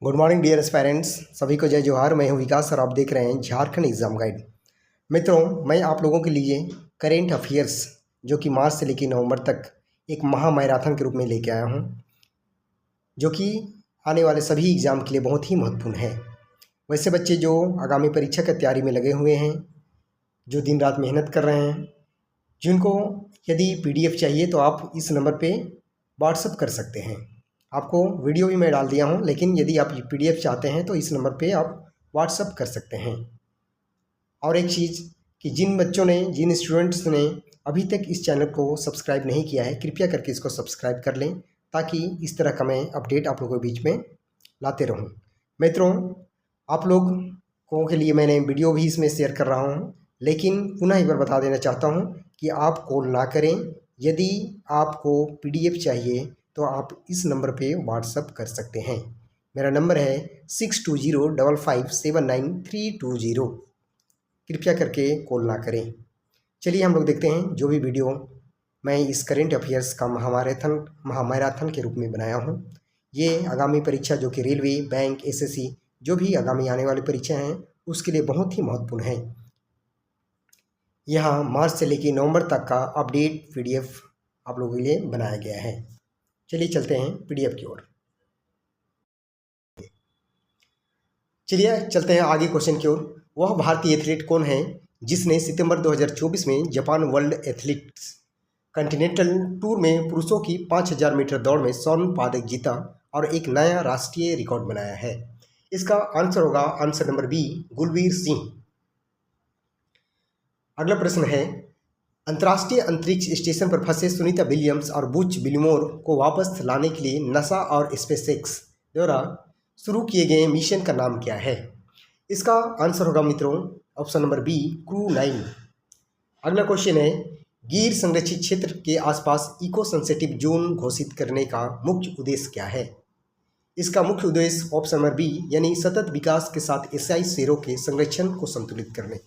Good morning dear aspirants, सभी को जय जोहार। मैं हूं विकास और आप देख रहे हैं झारखंड एग्जाम गाइड। मित्रों, मैं आप लोगों के लिए करेंट अफेयर्स जो कि मार्च से लेकर नवंबर तक एक महा मैराथन के रूप में लेके आया हूं, जो कि आने वाले सभी एग्ज़ाम के लिए बहुत ही महत्वपूर्ण है। वैसे बच्चे जो आगामी परीक्षा की तैयारी में लगे हुए हैं, जो दिन रात मेहनत कर रहे हैं, जिनको यदि PDF चाहिए तो आप इस नंबर पे व्हाट्सअप कर सकते हैं। आपको वीडियो भी मैं डाल दिया हूं, लेकिन यदि आप PDF चाहते हैं तो इस नंबर पे आप व्हाट्सअप कर सकते हैं। और एक चीज़ कि जिन स्टूडेंट्स ने अभी तक इस चैनल को सब्सक्राइब नहीं किया है, कृपया करके इसको सब्सक्राइब कर लें, ताकि इस तरह का मैं अपडेट आप लोगों के बीच में लाते रहूं। मित्रों, आप लोगों के लिए मैंने वीडियो भी इसमें शेयर कर रहा हूँ, लेकिन पुनः एक बार बता देना चाहता हूँ कि आप कॉल ना करें। यदि आपको PDF चाहिए तो आप इस नंबर पे व्हाट्सअप कर सकते हैं। मेरा नंबर है 6205579320। कृपया करके कॉल ना करें। चलिए हम लोग देखते हैं जो भी वीडियो मैं इस करेंट अफेयर्स का महामैराथन के रूप में बनाया हूँ। ये आगामी परीक्षा जो कि रेलवे, बैंक, SSC जो भी आगामी आने वाली परीक्षा हैं उसके लिए बहुत ही महत्वपूर्ण है। यहाँ मार्च से लेकर नवंबर तक का अपडेट PDF आप लोगों के लिए बनाया गया है। चलिए चलते हैं PDF की ओर। चलिए चलते हैं आगे क्वेश्चन की ओर। वह भारतीय एथलीट कौन है जिसने सितंबर 2024 में Japan world athletics continental tour में पुरुषों की 5000 मीटर दौड़ में स्वर्ण पदक जीता और एक नया राष्ट्रीय रिकॉर्ड बनाया है? इसका आंसर होगा answer number B, Gulbir Singh. अगला प्रश्न है, अंतर्राष्ट्रीय अंतरिक्ष स्टेशन पर फंसे सुनीता विलियम्स और बुच विलिमोर को वापस लाने के लिए नासा और स्पेसएक्स द्वारा शुरू किए गए मिशन का नाम क्या है? इसका आंसर होगा मित्रों ऑप्शन नंबर बी, क्रू 9। अगला क्वेश्चन है, गिर संरक्षित क्षेत्र के आसपास इको सेंसिटिव जोन घोषित करने का मुख्य उद्देश्य क्या है? इसका मुख्य उद्देश्य ऑप्शन नंबर बी, यानी सतत विकास के साथ एशियाई शेरों के संरक्षण को संतुलित करने।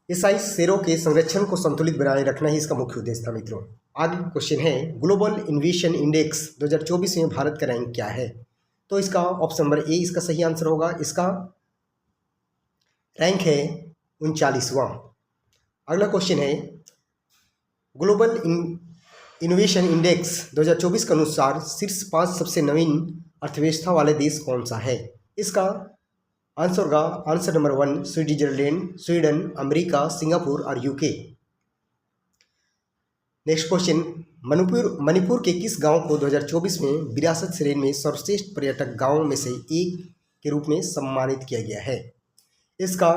एशियाई शेरों के संरक्षण को संतुलित बनाए रखना ही इसका मुख्य उद्देश्य था मित्रों। आगे क्वेश्चन है, ग्लोबल इनोवेशन इंडेक्स 2024 में भारत का रैंक क्या है? तो इसका ऑप्शन नंबर ए इसका सही आंसर होगा। इसका रैंक है 39वां। अगला क्वेश्चन है, ग्लोबल इनोवेशन इंडेक्स 2024 के अनुसार शीर्ष 5 सबसे नवीन अर्थव्यवस्था वाले देश कौन सा है? इसका आंसर होगा answer number 1, Switzerland, Sweden, America, Singapore और UK। नेक्स्ट क्वेश्चन, मणिपुर के किस गांव को 2024 में विरासत श्रेणी में सर्वश्रेष्ठ पर्यटक गांवों में से एक के रूप में सम्मानित किया गया है? इसका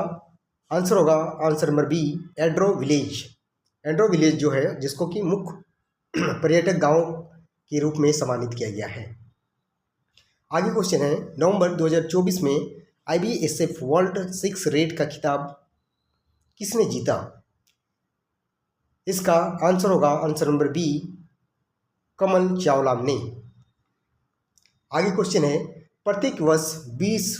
आंसर होगा आंसर नंबर बी, एड्रो विलेज। एड्रो विलेज जो है, जिसको कि मुख्य पर्यटक गांव के रूप में सम्मानित किया गया है। आगे क्वेश्चन है, नवंबर 2024 में IBSF वर्ल्ड 6 रेड का खिताब किसने जीता? इसका आंसर होगा आंसर नंबर बी, कमल चावला ने। आगे क्वेश्चन है, प्रत्येक वर्ष 20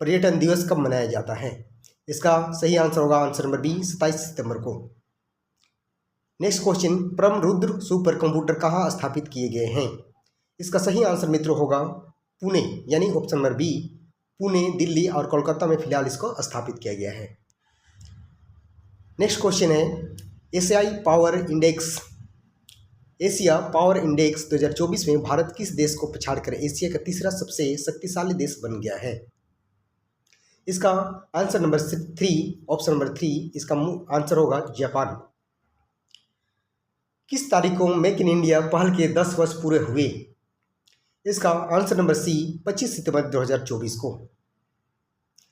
पर्यटन दिवस कब मनाया जाता है? इसका सही आंसर होगा आंसर नंबर बी, 27 सितंबर को। नेक्स्ट क्वेश्चन, परम रुद्र सुपर कंप्यूटर कहाँ स्थापित किए गए हैं? इसका सही आंसर मित्रों होगा पुणे, यानी option number B, Pune, Delhi और कोलकाता में फिलहाल इसको स्थापित किया गया है। नेक्स्ट क्वेश्चन है, एशिया पावर इंडेक्स 2024 में भारत किस देश को पछाड़कर एशिया का तीसरा सबसे शक्तिशाली देश बन गया है? इसका आंसर नंबर 3, ऑप्शन नंबर 3 इसका आंसर होगा जापान। किस तारीख को मेक इन इंडिया पहल के 10 वर्ष पूरे हुए? इसका आंसर नंबर सी, 25 सितंबर 2024 को।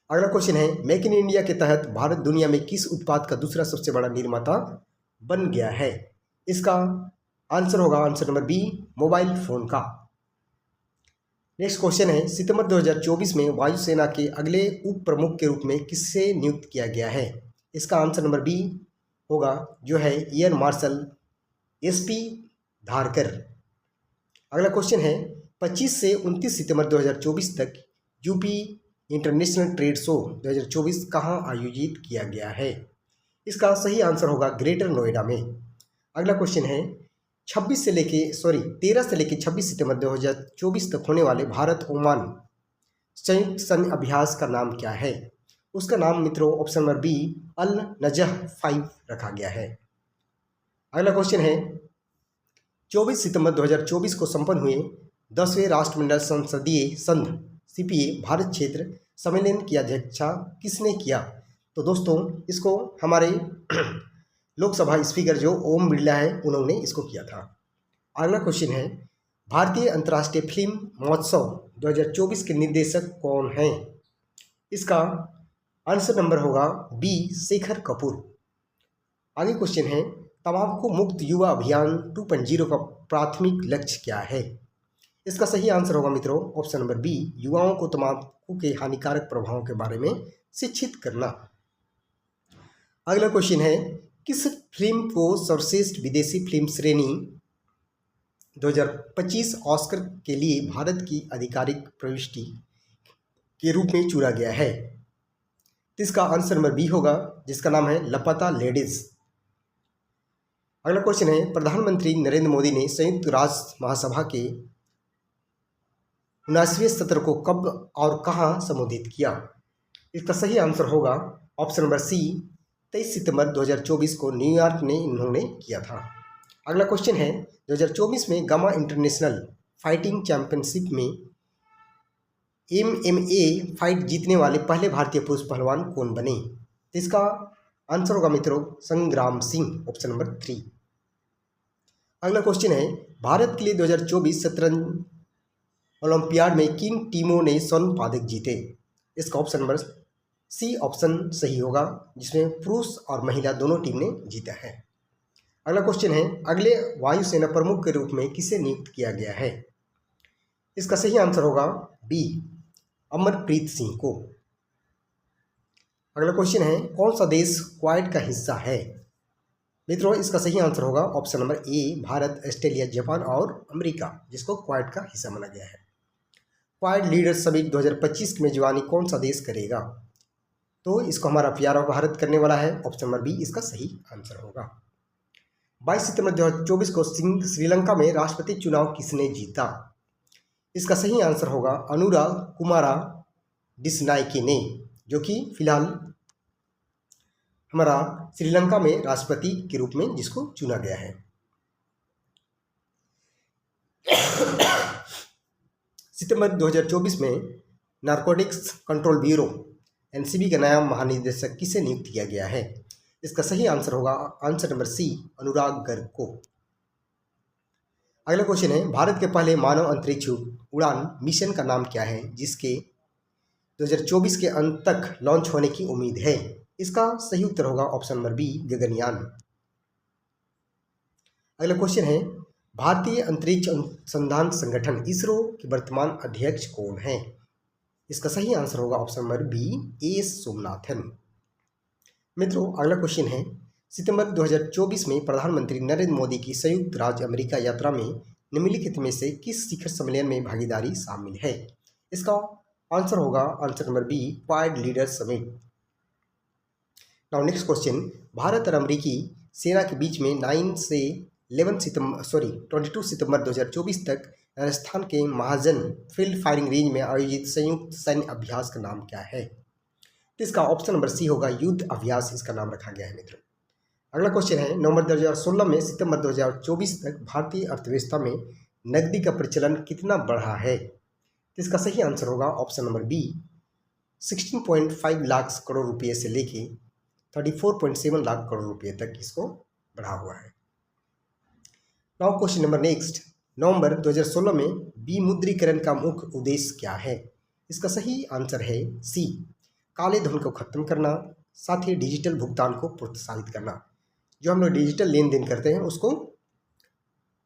अगला क्वेश्चन है, मेक इन इंडिया के तहत भारत दुनिया में किस उत्पाद का दूसरा सबसे बड़ा निर्माता बन गया है? इसका आंसर होगा answer number B, mobile phone का। नेक्स्ट क्वेश्चन है, सितंबर 2024 में वायुसेना के अगले उप प्रमुख के रूप में किससे नियुक्त किया गया है? इसका आंसर नंबर बी होगा, जो है एयर मार्शल SP धारकर। अगला क्वेश्चन है, 25 से 29 सितंबर 2024 तक यूपी इंटरनेशनल ट्रेड शो 2024 कहाँ आयोजित किया गया है? इसका सही आंसर होगा ग्रेटर नोएडा में। अगला क्वेश्चन है, 13 से लेके 26 सितंबर 2024 तक होने वाले भारत ओमान संयुक्त सैन्य अभ्यास का नाम क्या है? उसका नाम मित्रों ऑप्शन नंबर बी अल नजह 5 रखा गया है। अगला क्वेश्चन है 24 सितंबर 2024 को संपन्न हुए 10वें राष्ट्रमंडल संसदीय संघ सीपीए भारत क्षेत्र सम्मेलन की अध्यक्षता किसने किया? तो दोस्तों इसको हमारे लोकसभा स्पीकर जो ओम बिरला है उन्होंने इसको किया था। अगला क्वेश्चन है भारतीय अंतर्राष्ट्रीय फिल्म महोत्सव 2024 के निर्देशक कौन हैं? इसका आंसर नंबर होगा बी शेखर कपूर। आगे क्वेश्चन है तंबाकू मुक्त युवा अभियान 2.0 का प्राथमिक लक्ष्य क्या है? इसका सही आंसर होगा मित्रों ऑप्शन नंबर बी युवाओं को तंबाकू के हानिकारक प्रभावों के बारे में शिक्षित करना। अगला क्वेश्चन है किस फिल्म को सर्वश्रेष्ठ विदेशी फिल्म श्रेणी 2025 ऑस्कर के लिए भारत की आधिकारिक प्रविष्टि के रूप में चुना गया है? तो इसका आंसर नंबर बी होगा जिसका नाम है लापता लेडीज। अगला क्वेश्चन है प्रधानमंत्री नरेंद्र मोदी ने संयुक्त राष्ट्र महासभा के 79वें सत्र को कब और कहां संबोधित किया? इसका सही आंसर होगा ऑप्शन नंबर सी 23 सितंबर 2024 को न्यूयॉर्क में इन्होंने किया था। अगला क्वेश्चन है 2024 में गामा इंटरनेशनल फाइटिंग चैंपियनशिप में MMA फाइट जीतने वाले पहले भारतीय पुरुष पहलवान कौन बने? तो इसका आंसर होगा मित्रों संग्राम सिंह ऑप्शन नंबर 3। अगला क्वेश्चन है भारत के लिए 2024 शतरंज ओलंपियाड में किन टीमों ने स्वर्ण पदक जीते? इसका ऑप्शन नंबर सी ऑप्शन सही होगा जिसमें पुरुष और महिला दोनों टीम ने जीता है। अगला क्वेश्चन है अगले वायुसेना प्रमुख के रूप में किसे नियुक्त किया गया है? इसका सही आंसर होगा बी अमरप्रीत सिंह को। अगला क्वेश्चन है कौन सा देश क्वाड का हिस्सा है? मित्रों इसका सही आंसर होगा option number A Bharat, Australia, Japan और अमेरिका जिसको क्वाड का हिस्सा माना गया है। क्वाड लीडर समिट 2025 की मेजबानी कौन सा देश करेगा? तो इसको हमारा प्यारा भारत करने वाला है ऑप्शन नंबर बी इसका सही आंसर होगा। 22 सितंबर 2024 को श्रीलंका में राष्ट्रपति चुनाव किसने जीता? इसका सही आंसर होगा अनुरा कुमारा डिसनायके ने जो कि फिलहाल हमारा श्रीलंका में राष्ट्रपति के रूप में जिसको चुना गया है। सितंबर 2024 में नारकोटिक्स कंट्रोल ब्यूरो NCB का नया महानिदेशक किसे नियुक्त किया गया है? इसका सही आंसर होगा आंसर नंबर सी अनुराग गर्ग को। अगला क्वेश्चन है भारत के पहले मानव अंतरिक्ष उड़ान मिशन का नाम क्या है जिसके 2024 के अंत तक लॉन्च होने की उम्मीद है? इसका सही उत्तर होगा ऑप्शन नंबर बी गगनयान। अगला क्वेश्चन है भारतीय अंतरिक्ष अनुसंधान संगठन इसरो के वर्तमान अध्यक्ष कौन है? इसका सही आंसर होगा option number B S Somanathan. मित्रों अगला क्वेश्चन है सितंबर 2024 में प्रधानमंत्री नरेंद्र मोदी की संयुक्त राज्य अमेरिका यात्रा में निम्नलिखित में से किस शिखर सम्मेलन में भागीदारी शामिल है? इसका आंसर होगा answer number B Quad leader summit. Now next question Bharat और अमेरिकी सेना के बीच में 22 सितंबर 2024 तक राजस्थान के महाजन फील्ड फायरिंग रेंज में आयोजित संयुक्त सैन्य अभ्यास का नाम क्या है? तो इसका ऑप्शन नंबर सी होगा युद्ध अभ्यास इसका नाम रखा गया है मित्रों। अगला क्वेश्चन है नवंबर 2016 में सितंबर 2024 तक भारतीय अर्थव्यवस्था में नकदी का प्रचलन कितना बढ़ा है? तो इसका सही आंसर होगा option number B 16.5 lakh crore रुपये से लेके 34.7 लाख करोड़ रुपये तक इसको बढ़ा हुआ है। नाउ क्वेश्चन नंबर नेक्स्ट नवंबर 2016 में विमुद्रीकरण का मुख्य उद्देश्य क्या है? इसका सही आंसर है सी काले धन को खत्म करना, साथ ही डिजिटल भुगतान को प्रोत्साहित करना। जो हम लोग डिजिटल लेन देन करते हैं उसको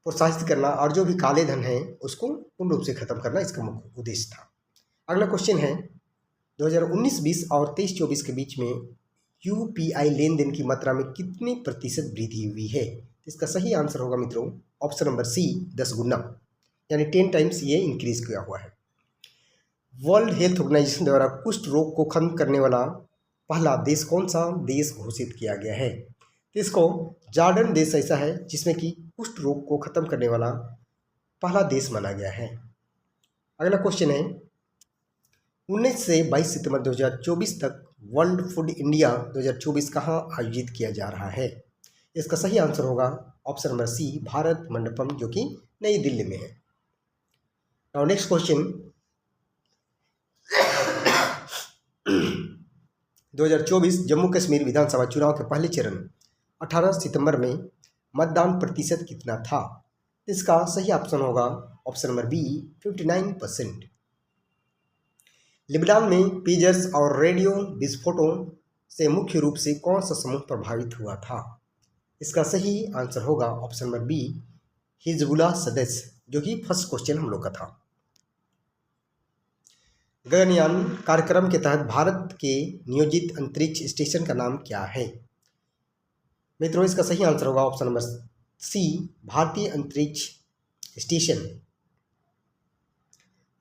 प्रोत्साहित करना और जो भी काले धन है उसको पूर्ण रूप से खत्म करना इसका मुख्य उद्देश्य था। अगला क्वेश्चन है 2019-20 और 23-24 के बीच में UPI लेन देन की मात्रा में कितनी प्रतिशत वृद्धि हुई है? इसका सही आंसर होगा मित्रों ऑप्शन नंबर सी 10 गुना यानी 10 टाइम्स ये इंक्रीज किया हुआ है। वर्ल्ड हेल्थ ऑर्गेनाइजेशन द्वारा कुष्ठ रोग को खत्म करने वाला पहला देश कौन सा देश घोषित किया गया है? तो इसको जॉर्डन देश ऐसा है जिसमें कि कुष्ठ रोग को खत्म करने वाला पहला देश माना गया है। अगला क्वेश्चन है 19 से 22 सितंबर 2024 तक वर्ल्ड फूड इंडिया 2024 कहाँ आयोजित किया जा रहा है? इसका सही आंसर होगा option number C, Bharat Mandapam, जो कि नई दिल्ली में है। Now next question 2024 Jammu Kashmir विधानसभा चुनाव के पहले चरण 18 सितंबर में मतदान प्रतिशत कितना था? इसका सही ऑप्शन होगा ऑप्शन नंबर बी, 59%। लिबनान में पेजर्स और रेडियो विस्फोटों से मुख्य रूप से कौन सा समूह प्रभावित हुआ था? इसका सही आंसर होगा ऑप्शन नंबर बी, हिजबुल्लाह सदस्य, जो कि फर्स्ट क्वेश्चन हम लोग का था। गगनयान कार्यक्रम के तहत भारत के नियोजित अंतरिक्ष स्टेशन का नाम क्या है? मित्रों, इसका सही आंसर होगा ऑप्शन नंबर सी, भारतीय अंतरिक्ष स्टेशन।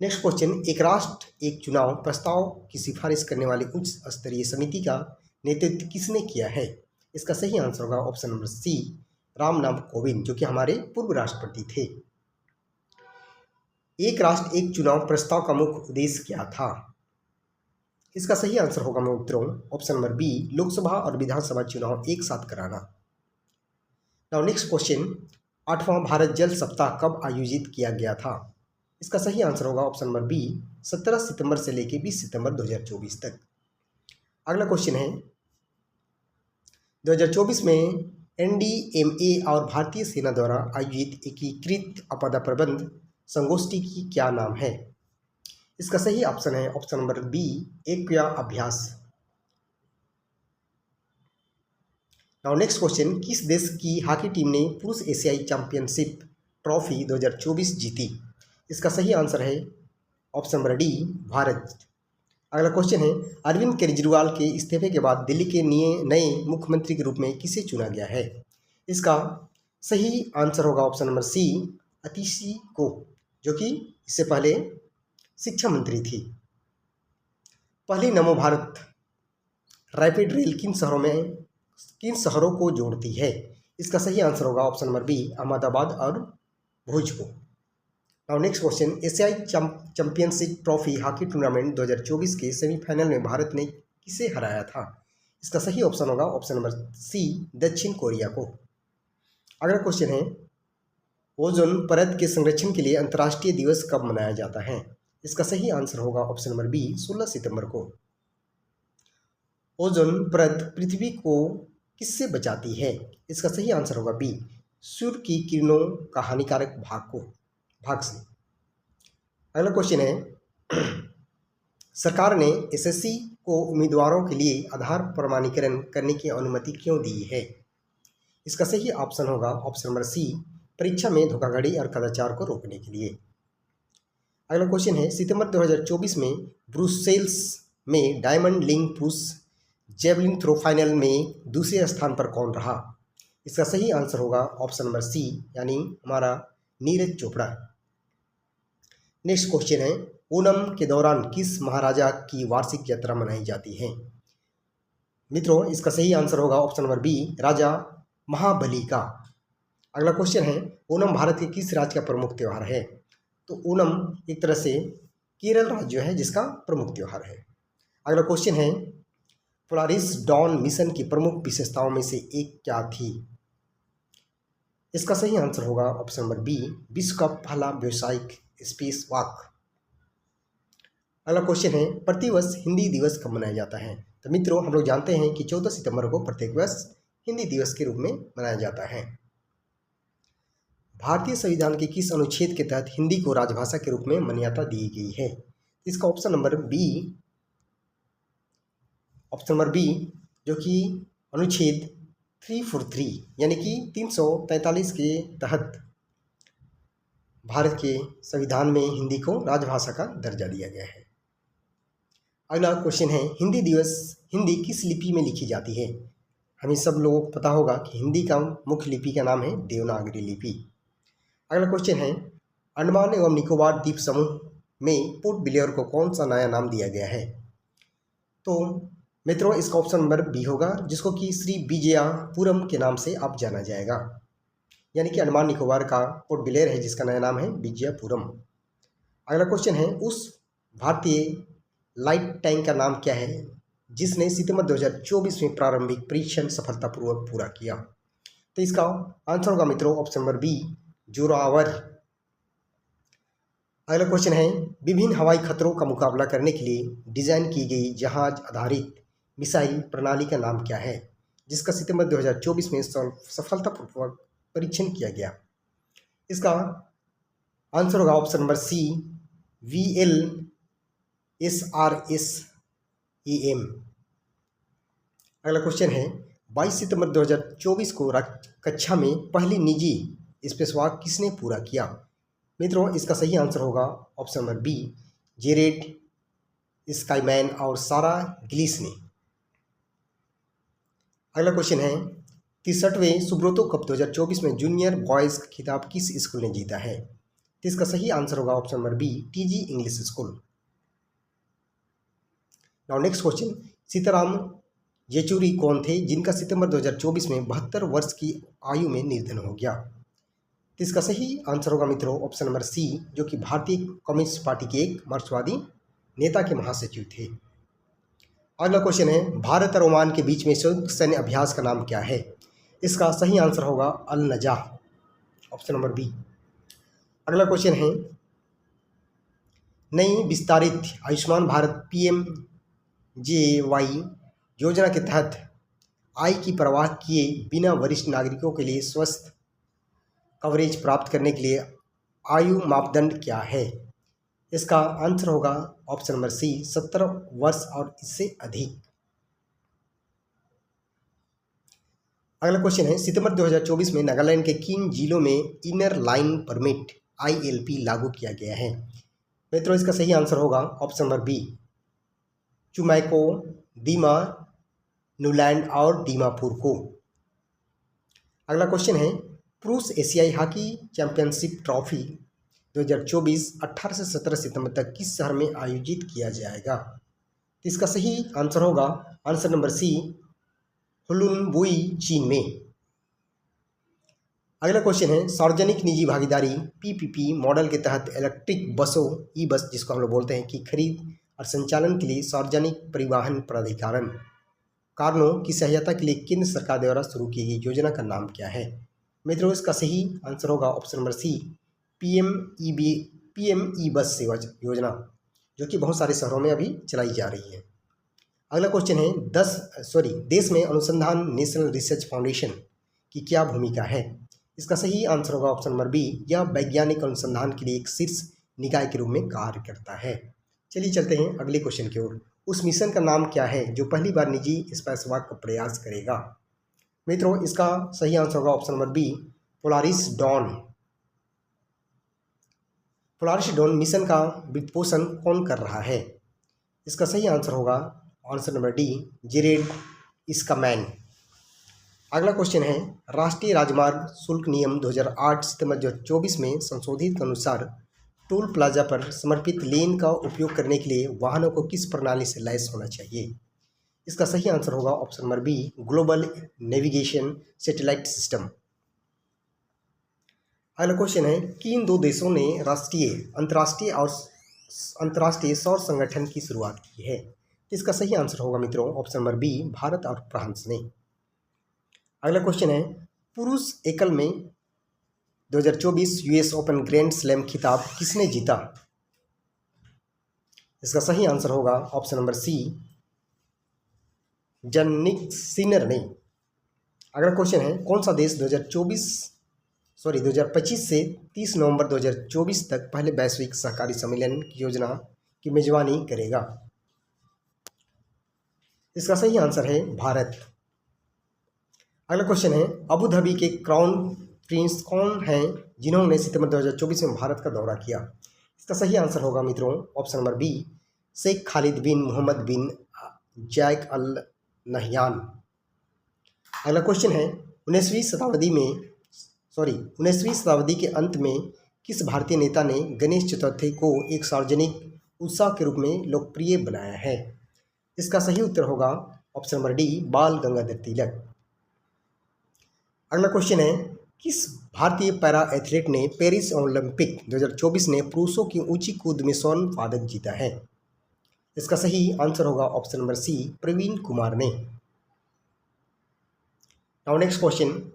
नेक्स्ट क्वेश्चन, एक राष्ट्र एक चुनाव प्रस्ताव की सिफारिश करने वाली उच्च स्तरीय समिति का नेतृत्व किसने किया है? इसका सही आंसर होगा option number C, Ramnath Kovind, जो कि हमारे पूर्व राष्ट्रपति थे। एक राष्ट्र एक चुनाव प्रस्ताव का मुख्य उद्देश्य क्या था? इसका सही आंसर होगा मित्रों ऑप्शन नंबर बी, लोकसभा और विधानसभा चुनाव एक साथ कराना। नाउ नेक्स्ट क्वेश्चन, 8वां भारत जल सप्ताह कब आयोजित किया गया था? इसका सही आंसर होगा ऑप्शन नंबर बी, 17 सितंबर से लेकर 20 सितंबर 2024 तक। अगला क्वेश्चन है 2024 में एनडीएमए और भारतीय सेना द्वारा आयोजित एकीकृत आपदा प्रबंध संगोष्ठी की क्या नाम है? इसका सही ऑप्शन है ऑप्शन नंबर बी, एक्वा अभ्यास। नाउ नेक्स्ट क्वेश्चन, किस देश की हॉकी टीम ने पुरुष एशियाई चैंपियनशिप ट्रॉफी 2024 जीती? इसका सही आंसर है ऑप्शन नंबर डी, भारत। अगला क्वेश्चन है अरविंद केजरीवाल के इस्तीफे के बाद दिल्ली के नए मुख्यमंत्री के रूप में किसे चुना गया है? इसका सही आंसर होगा ऑप्शन नंबर सी, अतिशी को, जो कि इससे पहले शिक्षा मंत्री थी। पहली नमो भारत रैपिड रेल किन शहरों को जोड़ती है? इसका सही आंसर होगा ऑप्शन नंबर बी, अहमदाबाद और भुज को। नाउ नेक्स्ट क्वेश्चन, एशियाई चैंपियनशिप ट्रॉफी हॉकी टूर्नामेंट 2024 के सेमीफाइनल में भारत ने किसे हराया था? इसका सही ऑप्शन होगा ऑप्शन नंबर सी, दक्षिण कोरिया को। अगला क्वेश्चन है ओजोन परत के संरक्षण के लिए अंतर्राष्ट्रीय दिवस कब मनाया जाता है? इसका सही आंसर होगा ऑप्शन नंबर बी, 16 सितंबर को। ओजोन परत पृथ्वी को किससे बचाती है? इसका सही आंसर होगा बी, सूर्य की किरणों का हानिकारक भाग से। अगला क्वेश्चन है सरकार ने एसएससी को उम्मीदवारों के लिए आधार प्रमाणीकरण करने की अनुमति क्यों दी है? इसका सही ऑप्शन होगा ऑप्शन नंबर सी, परीक्षा में धोखाधड़ी और कदाचार को रोकने के लिए। अगला क्वेश्चन है सितंबर 2024 में ब्रुसेल्स में डायमंड लीग पुरुष जेवलिन थ्रो फाइनल में दूसरे स्थान पर कौन रहा? इसका सही आंसर होगा ऑप्शन नंबर सी, यानी हमारा नीरज चोपड़ा। नेक्स्ट क्वेश्चन है ओणम के दौरान किस महाराजा की वार्षिक यात्रा मनाई जाती है? मित्रों, इसका सही आंसर होगा ऑप्शन नंबर बी, राजा महाबली का। अगला क्वेश्चन है ओणम भारत के किस राज्य का प्रमुख त्यौहार है? तो ओणम एक तरह से केरल राज्य है जिसका प्रमुख त्यौहार है। अगला क्वेश्चन है पोलारिस डॉन मिशन की प्रमुख विशेषताओं में से एक क्या थी? इसका सही आंसर होगा ऑप्शन नंबर बी, विश्व का पहला व्यावसायिक स्पेस वॉक। अगला क्वेश्चन है प्रतिवर्ष हिंदी दिवस कब मनाया जाता है? तो मित्रों, हम लोग जानते हैं कि 14 सितंबर को प्रत्येक वर्ष हिंदी दिवस के रूप में मनाया जाता है। भारतीय संविधान के किस अनुच्छेद के तहत हिंदी को राजभाषा के रूप में मान्यता दी गई है? इसका ऑप्शन नंबर बी, जो कि अनुच्छेद 343 यानी कि 343 के तहत भारत के संविधान में हिंदी को राजभाषा का दर्जा दिया गया है। अगला क्वेश्चन है हिंदी किस लिपि में लिखी जाती है? हमें सब लोगों को पता होगा कि हिंदी का मुख्य लिपि का नाम है देवनागरी लिपि। अगला क्वेश्चन है अंडमान एवं निकोबार द्वीप समूह में पोर्ट ब्लेयर को कौन सा नया नाम दिया गया है? तो मित्रों, इसका ऑप्शन नंबर बी होगा, जिसको कि श्री विजयापुरम के नाम से अब जाना जाएगा। यानी कि अंडमान निकोबार का पोर्ट ब्लेयर है जिसका नया नाम है विजयपुरम। अगला क्वेश्चन है, उस भारतीय लाइट टैंक का नाम क्या है जिसने सितंबर 2024 में प्रारंभिक परीक्षण सफलतापूर्वक पूरा किया? तो इसका आंसर होगा मित्रों ऑप्शन नंबर बी, जोरावर। अगला क्वेश्चन है, विभिन्न हवाई खतरों का मुकाबला करने के लिए डिजाइन की गई जहाज आधारित मिसाइल प्रणाली का नाम क्या है जिसका सितंबर 2024 में सफलतापूर्वक परीक्षण किया गया? इसका आंसर होगा ऑप्शन नंबर सी, VLSRS-EM। अगला क्वेश्चन है, 22 सितंबर 2024 को कक्षा में पहली निजी स्पेसवॉक किसने पूरा किया? मित्रों इसका सही आंसर होगा ऑप्शन नंबर बी, जेरेड स्काईमैन और सारा ग्लिस ने। अगला क्वेश्चन है, 63वें सुब्रतो कप 2024 में जूनियर बॉयज़ का खिताब किस स्कूल ने जीता है? तो इसका सही आंसर होगा option number B, TG English school. Now next question, Sitaram Yechury कौन थे जिनका सितंबर 2024 में 72 वर्ष की आयु में निधन हो गया? तो इसका सही आंसर होगा मित्रों ऑप्शन नंबर सी, जो कि भारतीय कम्युनिस्ट पार्टी के एक मार्क्सवादी नेता के महासचिव थे। अगला क्वेश्चन है, भारत और ओमान के बीच में संयुक्त सैन्य अभ्यास का नाम क्या है? इसका सही आंसर होगा अल नजाह, ऑप्शन नंबर बी। अगला क्वेश्चन है, नई विस्तारित आयुष्मान भारत PMJAY योजना के तहत आय की परवाह किए बिना वरिष्ठ नागरिकों के लिए स्वास्थ्य कवरेज प्राप्त करने के लिए आयु मापदंड क्या है? इसका आंसर होगा ऑप्शन नंबर सी, 70 वर्ष और इससे अधिक। अगला क्वेश्चन है, सितंबर 2024 में नागालैंड के किन जिलों में इनर लाइन परमिट ILP लागू किया गया है? मित्रों इसका सही आंसर होगा ऑप्शन नंबर बी, चुमैको, दीमा, न्यूलैंड और दीमापुर को। अगला क्वेश्चन है, पुरुष एशियाई हॉकी चैंपियनशिप ट्रॉफी 2024 18 से 17 सितंबर तक किस शहर में आयोजित किया जाएगा? तो इसका सही आंसर होगा आंसर नंबर सी, हुलुनबुई, चीन में। अगला क्वेश्चन है, सार्वजनिक निजी भागीदारी PPP मॉडल के तहत इलेक्ट्रिक बसों बस जिसको हम लोग बोलते हैं की खरीद और संचालन के लिए सार्वजनिक परिवहन प्राधिकरण कारणों की सहायता के लिए केंद्र सरकार द्वारा शुरू की गई योजना का नाम क्या है? मित्रों इसका सही आंसर होगा ऑप्शन नंबर सी, PME बस सेवा योजना, जो कि बहुत सारे शहरों में अभी चलाई जा रही है। अगला क्वेश्चन है, देश में अनुसंधान नेशनल रिसर्च फाउंडेशन की क्या भूमिका है? इसका सही आंसर होगा ऑप्शन नंबर बी, यह वैज्ञानिक अनुसंधान के लिए एक शीर्ष निकाय के रूप में कार्य करता है। चलिए चलते हैं अगले क्वेश्चन की ओर। उस मिशन का नाम क्या है जो पहली बार निजी स्पेसवॉक का प्रयास करेगा? मित्रों इसका सही आंसर होगा option number B, Polaris Dawn. Polaris Dawn mission का वित्तपोषण कौन कर रहा है? इसका सही आंसर होगा आंसर नंबर डी, जेरेड स्काईमैन। अगला क्वेश्चन है, राष्ट्रीय राजमार्ग शुल्क नियम 2008 सितंबर 2024 में संशोधित के अनुसार टोल प्लाजा पर समर्पित लेन का उपयोग करने के लिए वाहनों को किस प्रणाली से लैस होना चाहिए? इसका सही आंसर होगा option number B, global navigation satellite system. अगला क्वेश्चन है, किन दो देशों ने अंतर्राष्ट्रीय सौर संगठन की शुरुआत की है? इसका सही आंसर होगा मित्रों ऑप्शन नंबर बी, भारत और फ्रांस ने। अगला क्वेश्चन है, पुरुष एकल में 2024 US ओपन ग्रैंड स्लैम खिताब किसने जीता? इसका सही आंसर होगा ऑप्शन नंबर सी, जनिक सिनर ने। अगला क्वेश्चन है, कौन सा देश 2025 से 30 नवंबर 2024 तक पहले वैश्विक सहकारी सम्मेलन की योजना की मेजबानी करेगा? इसका सही आंसर है भारत। अगला क्वेश्चन है, अबू धाबी के क्राउन प्रिंस कौन हैं जिन्होंने सितंबर 2024 में भारत का दौरा किया? इसका सही आंसर होगा मित्रों option number B, Sheikh Khalid bin Mohammed bin Zayed Al Nahyan. अगला क्वेश्चन है, 19वीं शताब्दी के अंत में किस भारतीय नेता ने गणेश चतुर्थी को एक सार्वजनिक उत्सव के रूप में लोकप्रिय बनाया है? इसका सही उत्तर होगा ऑप्शन नंबर डी, बाल गंगाधर तिलक। अगला क्वेश्चन है, किस भारतीय पैरा एथलीट ने पेरिस ओलंपिक 2024 में पुरुषों की ऊंची कूद में स्वर्ण पदक जीता है? इसका सही आंसर होगा option number C, Praveen Kumar ने। नाउ नेक्स्ट क्वेश्चन,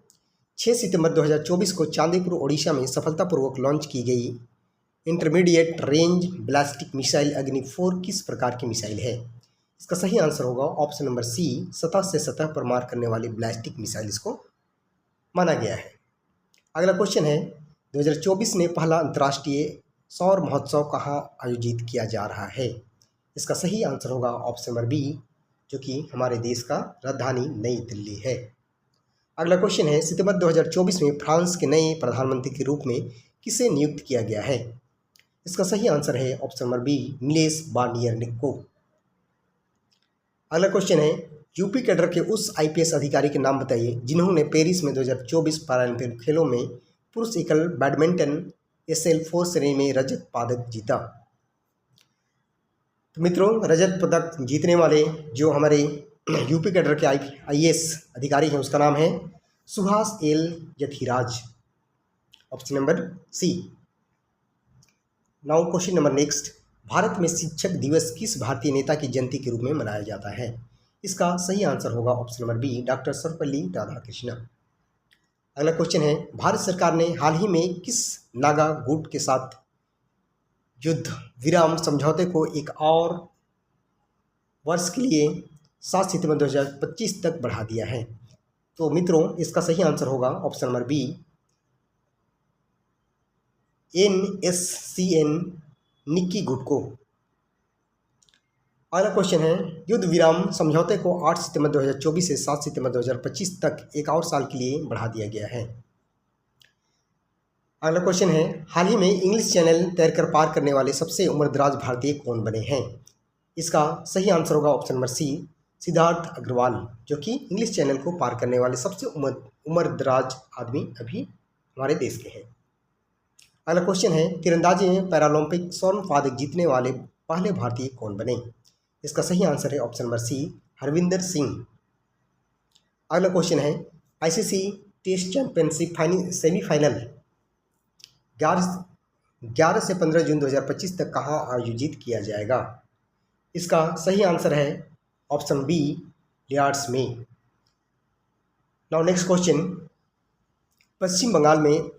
6 सितंबर 2024 को चांदीपुर ओडिशा में सफलतापूर्वक लॉन्च की गई इंटरमीडिएट रेंज बैलिस्टिक मिसाइल अग्नि 4 किस प्रकार की मिसाइल है? इसका सही आंसर होगा ऑप्शन नंबर सी, सतह से सतह पर मार करने वाली बैलिस्टिक मिसाइल इसको माना गया है। अगला क्वेश्चन है, 2024 में पहला अंतर्राष्ट्रीय सौर महोत्सव कहाँ आयोजित किया जा रहा है? इसका सही आंसर होगा ऑप्शन नंबर बी, जो कि हमारे देश का राजधानी नई दिल्ली है। अगला क्वेश्चन है, सितंबर 2024 में फ्रांस के नए प्रधानमंत्री के रूप में किसे नियुक्त किया गया है? इसका सही आंसर है option number B, Nilesh Barnier को। अगला क्वेश्चन है, यूपी कैडर के उस आईपीएस अधिकारी के नाम बताइए जिन्होंने पेरिस में 2024 पैरालंपिक खेलों में पुरुष एकल बैडमिंटन SL4 श्रेणी में रजत पदक जीता। तो मित्रों, रजत पदक जीतने वाले जो हमारे यूपी कैडर के IAS अधिकारी हैं उसका नाम है Suhas L Yathiraj, option number C. Now question number next, Bharat में शिक्षक दिवस किस भारतीय नेता की जयंती के रूप में मनाया जाता है? इसका सही आंसर होगा option number B, doctor Sarvepalli Radhakrishnan. अगला क्वेश्चन है, भारत सरकार ने हाल ही में किस नागा गुट के साथ युद्ध विराम समझौते को एक और वर्ष के लिए 7 सितंबर 2025 तक बढ़ा दिया है? तो मित्रों, इसका सही आंसर होगा option number B, NSCN Nikki गुट को। अगला क्वेश्चन है, युद्ध विराम समझौते को 8 सितंबर 2024 से 7 सितंबर 2025 तक एक और साल के लिए बढ़ा दिया गया है। अगला क्वेश्चन है, हाल ही में इंग्लिश चैनल तैरकर पार करने वाले सबसे उम्रदराज भारतीय कौन बने हैं? इसका सही आंसर होगा option number C, Siddharth Agarwal, जो कि इंग्लिश चैनल को पार करने वाले सबसे उम्रदराज आदमी अभी हमारे देश के हैं। अगला क्वेश्चन है, तीरंदाजी में पैरालंपिक स्वर्ण पदक जीतने वाले पहले भारतीय कौन बने? इसका सही आंसर है option number C, Harvinder Singh. अगला क्वेश्चन है, ICC टेस्ट चैंपियनशिप सेमीफाइनल 11 से 15 जून 2025 तक कहाँ आयोजित किया जाएगा? इसका सही आंसर है ऑप्शन बी, लियार्ड्स में। नाउ नेक्स्ट क्वेश्चन, पश्चिम बंगाल में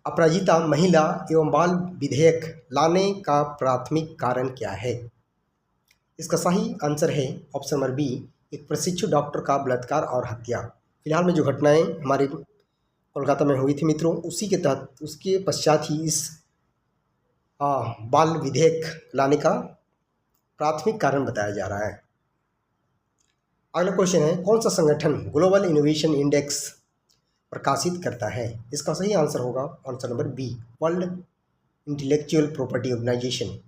अपराजिता महिला एवं बाल विधेयक लाने का प्राथमिक कारण क्या है? इसका सही आंसर है ऑप्शन नंबर बी, एक प्रशिक्षु डॉक्टर का बलात्कार और हत्या। फिलहाल में जो घटनाएं हमारे कोलकाता में हुई थी मित्रों, उसी के तहत उसके पश्चात ही इस बाल विधेयक लाने का प्राथमिक कारण बताया जा रहा है। अगला क्वेश्चन है, कौन सा संगठन ग्लोबल इनोवेशन इंडेक्स प्रकाशित करता है? इसका सही आंसर होगा answer number B, world intellectual property organisation.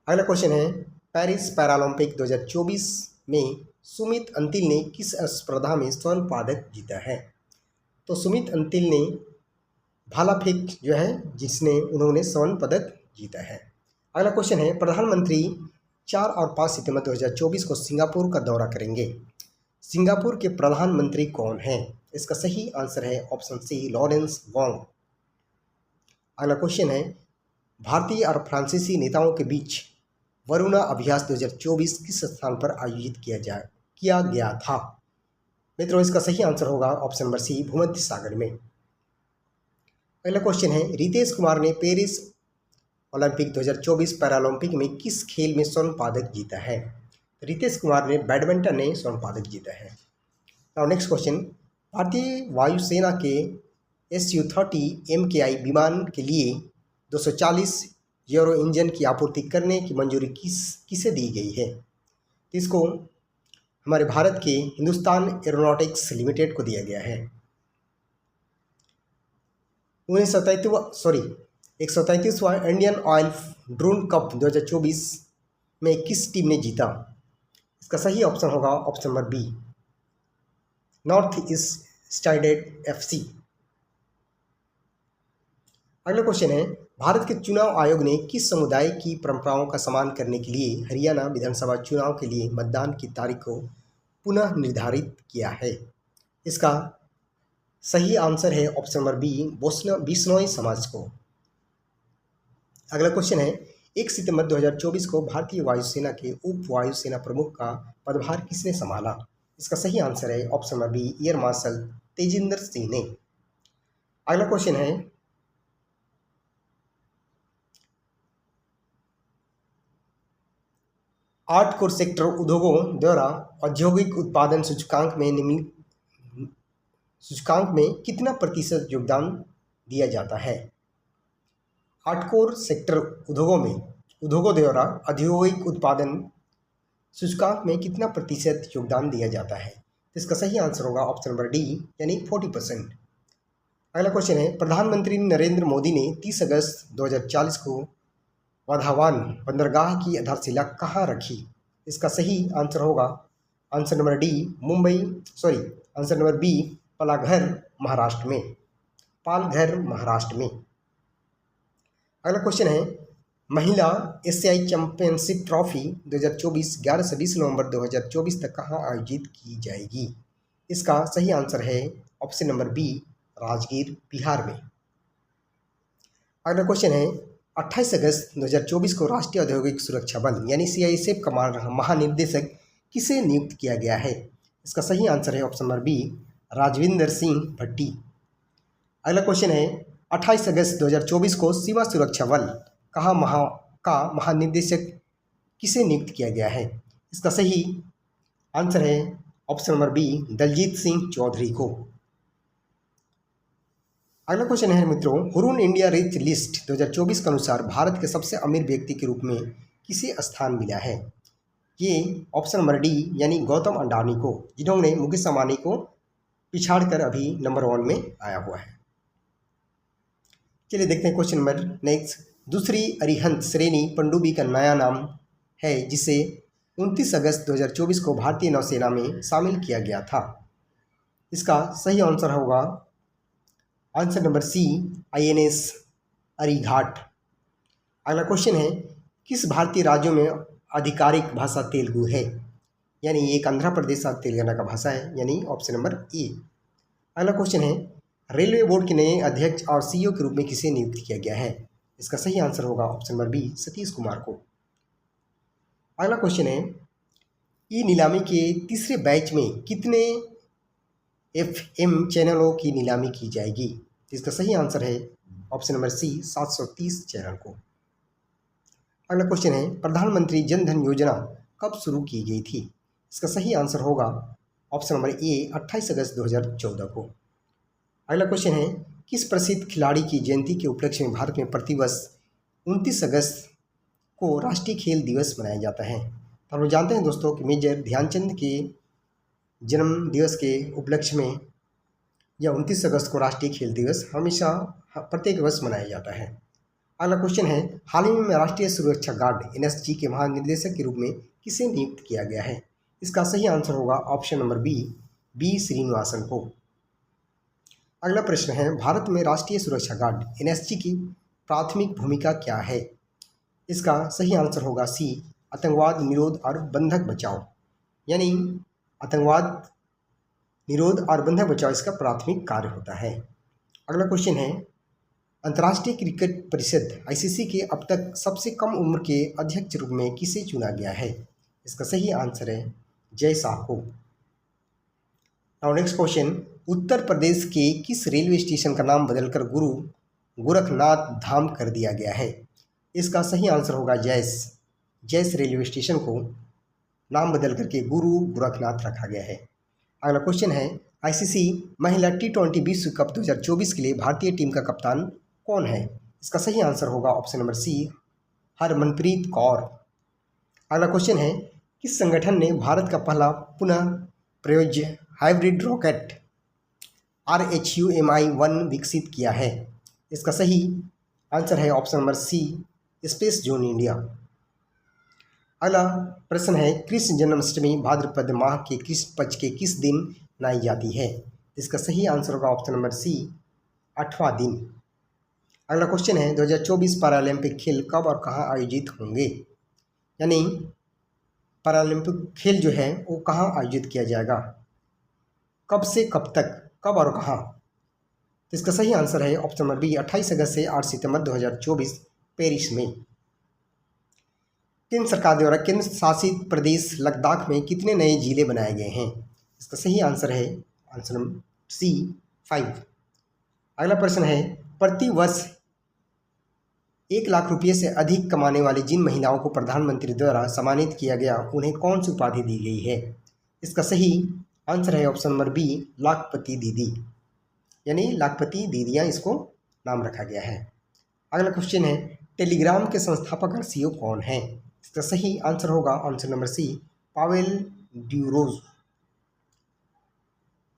अगला क्वेश्चन है, पेरिस पैरालंपिक 2024 में सुमित अंतिल ने किस स्पर्धा में स्वर्ण पदक जीता है? तो सुमित अंतिल ने भाला फेंक जो है जिसने उन्होंने स्वर्ण पदक जीता है। अगला क्वेश्चन है, प्रधानमंत्री 4 और 5 सितंबर 2024 को सिंगापुर का दौरा करेंगे। सिंगापुर के प्रधानमंत्री कौन हैं? इसका सही आंसर है ऑप्शन सी, लॉरेंस वोंग। अगला क्वेश्चन है, भारतीय और फ्रांसीसी नेताओं के बीच वरुणा अभ्यास 2024 किस स्थान पर आयोजित किया गया था? मित्रों, इसका सही आंसर होगा ऑप्शन नंबर सी, भूमध्य सागर में। अगला क्वेश्चन है, रितेश कुमार ने पेरिस ओलंपिक 2024 पैरालंपिक में किस खेल में स्वर्ण पदक जीता है? रितेश कुमार ने बैडमिंटन में स्वर्ण पदक जीता है। और नेक्स्ट क्वेश्चन, भारतीय वायुसेना के Su-30 MKI विमान के लिए 240 यूरो इंजन की आपूर्ति करने की मंजूरी किसे दी गई है? इसको हमारे भारत के हिंदुस्तान एरोनॉटिक्स लिमिटेड को दिया गया है। 137वां इंडियन ऑयल ड्रोन कप 2024 में किस टीम ने जीता? इसका सही ऑप्शन होगा option number B, North East United FC। अगला क्वेश्चन है, भारत के चुनाव आयोग ने किस समुदाय की परंपराओं का सम्मान करने के लिए हरियाणा विधानसभा चुनाव के लिए मतदान की तारीख को पुनः निर्धारित किया है? इसका सही आंसर है ऑप्शन नंबर बी, बिश्नोई समाज को। अगला क्वेश्चन है, 1 सितंबर 2024 को भारतीय वायुसेना के उप वायुसेना प्रमुख का पदभार किसने संभाला? इसका सही आंसर है option number B, air marshal Tejinder Singh ने। अगला क्वेश्चन है, 8 कोर सेक्टर उद्योगों द्वारा औद्योगिक उत्पादन सूचकांक में कितना प्रतिशत योगदान दिया जाता है? 8 कोर सेक्टर उद्योगों द्वारा औद्योगिक उत्पादन सूचकांक में कितना प्रतिशत योगदान दिया जाता है? तो इसका सही आंसर होगा ऑप्शन नंबर डी, यानी 40%। अगला क्वेश्चन है, प्रधानमंत्री नरेंद्र मोदी ने 30 अगस्त 2040 को वाधावान बंदरगाह की आधारशिला कहाँ रखी? इसका सही आंसर होगा answer number D, answer number B, Palghar Maharashtra में। अगला क्वेश्चन है, महिला एशियाई चैंपियनशिप ट्रॉफी 2024 11 से 20 नवंबर 2024 तक कहाँ आयोजित की जाएगी? इसका सही आंसर है option number B, Rajgir, Bihar में। अगला क्वेश्चन है, 28 अगस्त 2024 को राष्ट्रीय औद्योगिक सुरक्षा बल यानी CISF का महानिदेशक किसे नियुक्त किया गया है? इसका सही आंसर है option number B, Rajvinder Singh Bhatti. अगला क्वेश्चन है, 28 अगस्त 2024 को सीमा सुरक्षा बल का महानिदेशक किसे नियुक्त किया गया है? इसका सही आंसर है option number B, Daljit Singh Chaudhary को। अगला क्वेश्चन है मित्रों, हुरून इंडिया रिच लिस्ट 2024 के अनुसार भारत के सबसे अमीर व्यक्ति के रूप में किसे स्थान मिला है? ये ऑप्शन नंबर डी, यानी गौतम अडानी को, जिन्होंने मुकेश अंबानी को पिछाड़कर अभी नंबर 1 में आया हुआ है। चलिए देखते हैं क्वेश्चन नंबर नेक्स्ट। दूसरी अरिहंत श्रेणी पनडुब्बी का नया नाम है जिसे 29 अगस्त 2024 को भारतीय नौसेना में शामिल किया गया था। इसका सही आंसर होगा answer number C, INS Arighaat. अगला क्वेश्चन है, किस भारतीय राज्यों में आधिकारिक भाषा तेलुगु है? यानी एक आंध्र प्रदेश और तेलंगाना का भाषा है, यानी ऑप्शन नंबर ए। अगला क्वेश्चन है, रेलवे बोर्ड के नए अध्यक्ष और CEO के रूप में किसे नियुक्त किया गया है? इसका सही आंसर होगा option number B, Satish Kumar को। अगला क्वेश्चन है, ई नीलामी के तीसरे बैच में कितने FM चैनलों की नीलामी की जाएगी? इसका सही आंसर है ऑप्शन नंबर सी, 730 चैनल को। अगला क्वेश्चन है, प्रधानमंत्री जन धन योजना कब शुरू की गई थी? इसका सही आंसर होगा ऑप्शन नंबर ए, 28 अगस्त 2014 को। अगला क्वेश्चन है, किस प्रसिद्ध खिलाड़ी की जयंती के उपलक्ष्य में भारत में प्रतिवर्ष 29 अगस्त को राष्ट्रीय खेल दिवस मनाया जाता है? तो हम लोग जानते हैं दोस्तों कि मेजर ध्यानचंद के जन्म दिवस के उपलक्ष्य में यह 29 अगस्त को राष्ट्रीय खेल दिवस हमेशा प्रत्येक वर्ष मनाया जाता है। अगला क्वेश्चन है, हाल ही में राष्ट्रीय सुरक्षा गार्ड NSG के महानिदेशक के रूप में किसे नियुक्त किया गया है? इसका सही आंसर होगा ऑप्शन नंबर बी, श्रीनिवासन को। अगला प्रश्न है, भारत में राष्ट्रीय सुरक्षा गार्ड NSG की प्राथमिक भूमिका क्या है? इसका सही आंसर होगा सी, आतंकवाद निरोध और बंधक बचाव, यानी आतंकवाद निरोध और बंधक बचाव इसका प्राथमिक कार्य होता है। अगला क्वेश्चन है, अंतर्राष्ट्रीय क्रिकेट परिषद ICC के अब तक सबसे कम उम्र के अध्यक्ष रूप में किसे चुना गया है? इसका सही आंसर है जय शाह को। Now next question, Uttar Pradesh के किस रेलवे स्टेशन का नाम बदलकर गुरु गोरखनाथ धाम कर दिया गया है? इसका सही आंसर होगा जैस रेलवे स्टेशन को नाम बदल करके गुरु गोरखनाथ रखा गया है। अगला क्वेश्चन है, ICC महिला T20 विश्व कप 2024 के लिए भारतीय टीम का कप्तान कौन है? इसका सही आंसर होगा option number C, Harmanpreet Kaur. अगला क्वेश्चन है, किस संगठन ने भारत का पहला पुनः प्रयोज्य हाइब्रिड रॉकेट RHUMI-1 विकसित किया है? इसका सही आंसर है option number C, space zone India. अगला प्रश्न है, कृष्ण जन्माष्टमी भाद्रपद माह के कृष्ण पक्ष के किस दिन मनाई जाती है? इसका सही आंसर होगा ऑप्शन नंबर सी, 8वां दिन। अगला क्वेश्चन है, 2024 पैरालंपिक खेल कब और कहाँ आयोजित होंगे? यानी पैरालंपिक खेल जो है वो कहाँ आयोजित किया जाएगा, कब से कब तक, कब और कहाँ? इसका सही आंसर है ऑप्शन नंबर बी 28 अगस्त से 8 सितंबर 2024 पेरिस में। केंद्र सरकार द्वारा केंद्र शासित प्रदेश लद्दाख में कितने नए जिले बनाए गए हैं? इसका सही आंसर है आंसर नंबर सी 5। अगला प्रश्न है, प्रति वर्ष 1 लाख रुपये से अधिक कमाने वाली जिन महिलाओं को प्रधानमंत्री द्वारा सम्मानित किया गया उन्हें कौन सी उपाधि दी गई है? इसका सही आंसर है ऑप्शन नंबर बी लाखपति दीदी, यानी लाखपति दीदियाँ इसको नाम रखा गया है। अगला क्वेश्चन है, टेलीग्राम के संस्थापक और सीईओ कौन हैं? इसका सही आंसर होगा आंसर नंबर सी पावेल ड्यूरोज।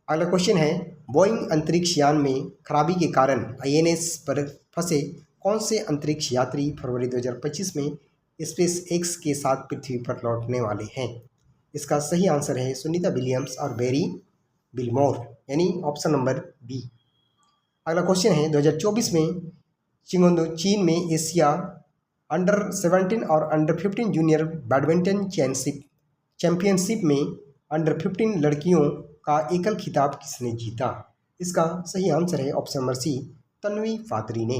अगला क्वेश्चन है, बोइंग अंतरिक्ष यान में खराबी के कारण आईएनएस पर फंसे कौन से अंतरिक्ष यात्री फरवरी 2025 में स्पेस एक्स के साथ पृथ्वी पर लौटने वाले हैं? इसका सही आंसर है सुनीता विलियम्स और बेरी बिलमोर, यानी ऑप्शन नंबर बी। अगला क्वेश्चन है, 2024 में चिंगोंदो चीन में एशिया अंडर 17 और अंडर 15 जूनियर बैडमिंटन चैंपियनशिप में अंडर 15 लड़कियों का एकल खिताब किसने जीता? इसका सही आंसर है ऑप्शन नंबर सी तन्वी फातरी ने।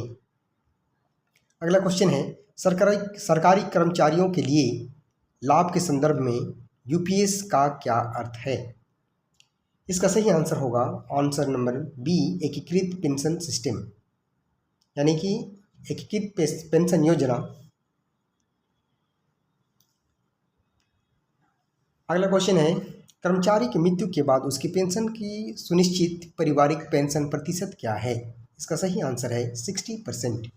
अगला क्वेश्चन है, सरकारी कर्मचारियों के लिए लाभ के संदर्भ में यूपीएस का क्या अर्थ है? इसका सही आंसर होगा आंसर नंबर बी एकीकृत पेंशन सिस्टम, यानी कि एकीकृत पेंशन योजना। अगला क्वेश्चन है, कर्मचारी की मृत्यु के बाद उसकी पेंशन की सुनिश्चित पारिवारिक पेंशन प्रतिशत क्या है? इसका सही आंसर है 60%।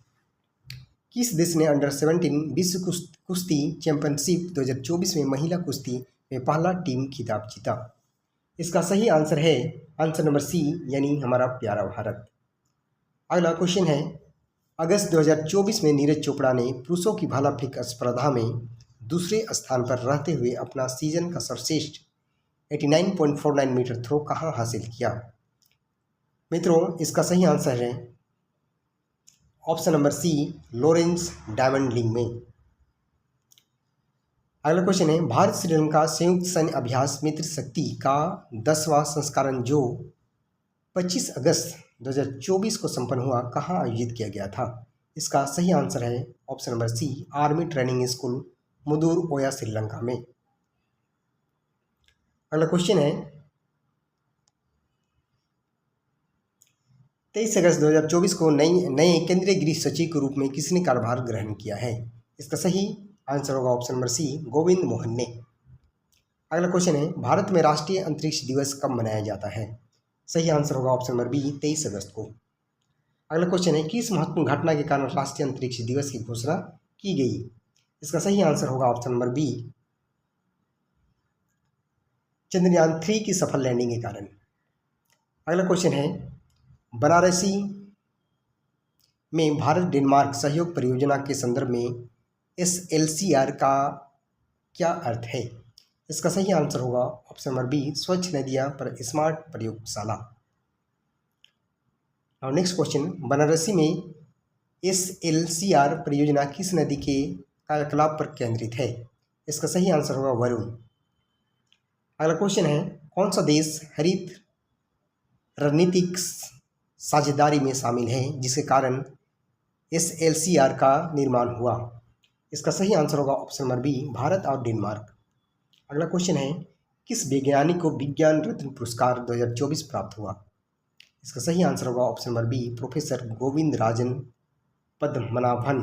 किस देश ने अंडर 17 विश्व कुश्ती चैंपियनशिप 2024 में महिला कुश्ती में पहला टीम खिताब जीता? इसका सही आंसर है आंसर नंबर सी, यानी हमारा प्यारा भारत। अगला क्वेश्चन है, अगस्त 2024 में नीरज चोपड़ा ने पुरुषों की भाला फेंक स्पर्धा में दूसरे स्थान पर रहते हुए अपना सीजन का सर्वश्रेष्ठ 89.49 मीटर थ्रो कहाँ हासिल किया? मित्रों, इसका सही आंसर है ऑप्शन नंबर सी लॉरेंस डायमंड लीग में। अगला क्वेश्चन है, भारत श्रीलंका संयुक्त सैन्य अभ्यास मित्र शक्ति का 10वां संस्करण जो 25 अगस्त 2024 को संपन्न हुआ कहाँ आयोजित किया गया था? इसका सही आंसर है option number C army training school Maduru Oya Sri Lanka में। अगला क्वेश्चन है, 23 अगस्त 2024 को नए केंद्रीय गृह सचिव के रूप में किसने कार्यभार ग्रहण किया है? इसका सही आंसर होगा option number C Govind Mohan ने। अगला क्वेश्चन है, भारत में राष्ट्रीय अंतरिक्ष दिवस कब मनाया जाता है? सही आंसर होगा ऑप्शन नंबर बी 23 अगस्त को। अगला क्वेश्चन है, किस महत्वपूर्ण घटना के कारण राष्ट्रीय अंतरिक्ष दिवस की घोषणा की गई? इसका सही आंसर होगा ऑप्शन नंबर बी चंद्रयान 3 की सफल लैंडिंग के कारण। अगला क्वेश्चन है, बनारसी में भारत डेनमार्क सहयोग परियोजना के संदर्भ में SLCR का क्या अर्थ है? इसका सही आंसर होगा ऑप्शन नंबर बी स्वच्छ नदियाँ पर स्मार्ट प्रयोगशाला। और नेक्स्ट क्वेश्चन, बनारसी में SLCR परियोजना किस नदी के कार्यकलाप पर केंद्रित है? इसका सही आंसर होगा वरुण। अगला क्वेश्चन है, कौन सा देश हरित रणनीतिक साझेदारी में शामिल है जिसके कारण SLCR का निर्माण हुआ? इसका सही आंसर होगा ऑप्शन नंबर बी भारत और डेनमार्क। अगला क्वेश्चन है, किस वैज्ञानिक को विज्ञान रत्न पुरस्कार 2024 प्राप्त हुआ? इसका सही आंसर होगा option number B professor Govind Rajan Padmanabhan.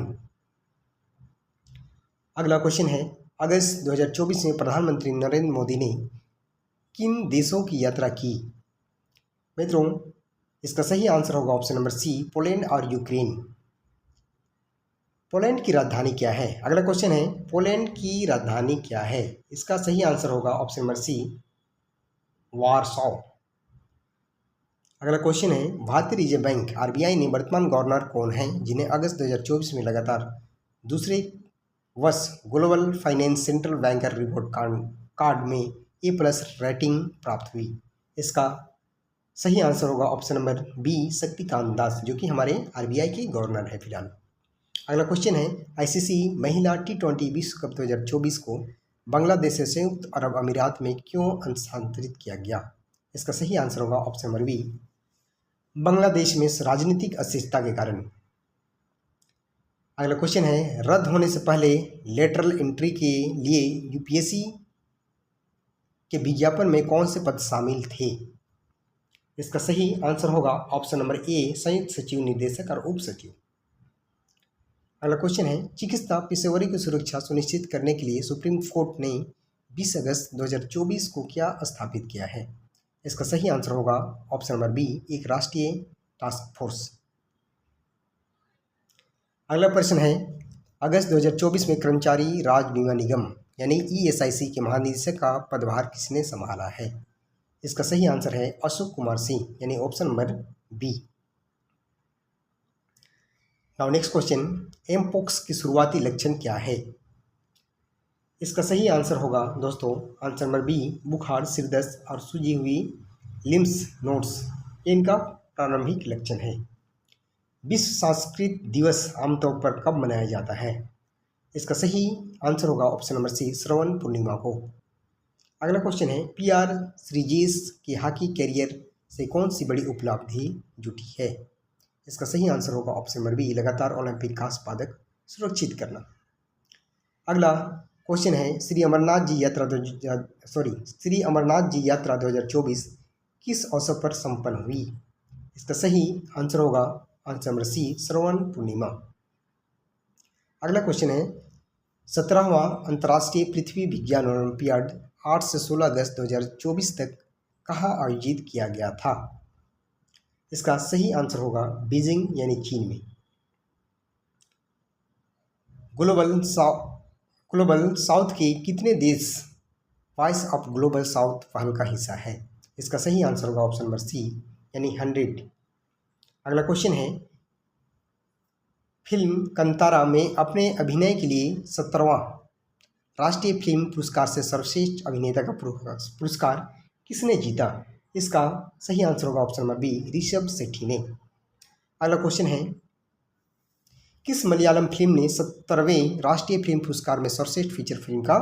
अगला क्वेश्चन है, अगस्त 2024 में प्रधानमंत्री नरेंद्र मोदी ने किन देशों की यात्रा की? मित्रों, इसका सही आंसर होगा ऑप्शन नंबर सी पोलैंड और यूक्रेन। पोलैंड की राजधानी क्या है? अगला क्वेश्चन है, पोलैंड की राजधानी क्या है? इसका सही आंसर होगा ऑप्शन नंबर सी वार्सो। अगला क्वेश्चन है, भारतीय रिजर्व बैंक RBI ने वर्तमान गवर्नर कौन हैं जिन्हें अगस्त 2024 में लगातार दूसरे वर्ष global finance central banker report card में A+ रेटिंग प्राप्त हुई? इसका सही आंसर होगा option number B Shaktikanta Das, जो कि हमारे RBI के गवर्नर है फिलहाल। अगला क्वेश्चन है, ICC महिला T20 विश्व कप 2024 को बांग्लादेश से संयुक्त अरब अमीरात में क्यों स्थानांतरित किया गया? इसका सही आंसर होगा ऑप्शन नंबर बी बांग्लादेश में राजनीतिक अस्थिरता के कारण। अगला क्वेश्चन है, रद्द होने से पहले लेटरल एंट्री के लिए यूपीएससी के विज्ञापन में कौन से पद शामिल थे? इसका सही आंसर होगा ऑप्शन नंबर ए, संयुक्त सचिव, निदेशक और उप सचिव। अगला क्वेश्चन है, चिकित्सा पेशेवरी की सुरक्षा सुनिश्चित करने के लिए सुप्रीम कोर्ट ने 20 अगस्त 2024 को क्या स्थापित किया है? इसका सही आंसर होगा ऑप्शन नंबर बी, एक राष्ट्रीय टास्क फोर्स। अगला प्रश्न है, अगस्त 2024 में कर्मचारी राज्य बीमा निगम यानी ईएसआईसी के महानिदेशक का पदभार किसने संभाला है? इसका सही आंसर है अशोक कुमार सिंह यानी option number B. Now next question, mpox की शुरुआती लक्षण क्या है? इसका सही आंसर होगा दोस्तों आंसर नंबर बी, बुखार, सिरदर्द और सूजी हुई लिम्स नोड्स, इनका प्रारंभिक लक्षण है। विश्व संस्कृत दिवस आमतौर पर कब मनाया जाता है? इसका सही आंसर होगा ऑप्शन नंबर सी, श्रवण पूर्णिमा को। अगला क्वेश्चन है, पीआर श्रीजेश के हॉकी कैरियर से कौन सी बड़ी उपलब्धि जुटी है? इसका सही आंसर होगा ऑप्शन नंबर बी, लगातार ओलंपिक कांस्य पदक सुरक्षित करना। अगला क्वेश्चन है, श्री अमरनाथ जी यात्रा 2024 किस अवसर पर संपन्न हुई? इसका सही आंसर होगा आंसर नंबर सी, श्रवण पूर्णिमा। अगला क्वेश्चन है, 17वां अंतर्राष्ट्रीय पृथ्वी विज्ञान ओलंपियाड 8 से 16 अगस्त 2024 तक कहाँ आयोजित किया गया था? इसका सही आंसर होगा बीजिंग यानी चीन में। ग्लोबल साउथ के कितने देश वॉइस ऑफ ग्लोबल साउथ पहल का हिस्सा है? इसका सही आंसर होगा ऑप्शन नंबर सी यानी 100। अगला क्वेश्चन है, फिल्म कंतारा में अपने अभिनय के लिए 17वां राष्ट्रीय फिल्म पुरस्कार से सर्वश्रेष्ठ अभिनेता का पुरस्कार किसने जीता? इसका सही आंसर होगा option number B, Rishabh Shetty ने। अगला क्वेश्चन है, किस मलयालम फिल्म ने 17वें राष्ट्रीय फिल्म पुरस्कार में सर्वश्रेष्ठ फीचर फिल्म का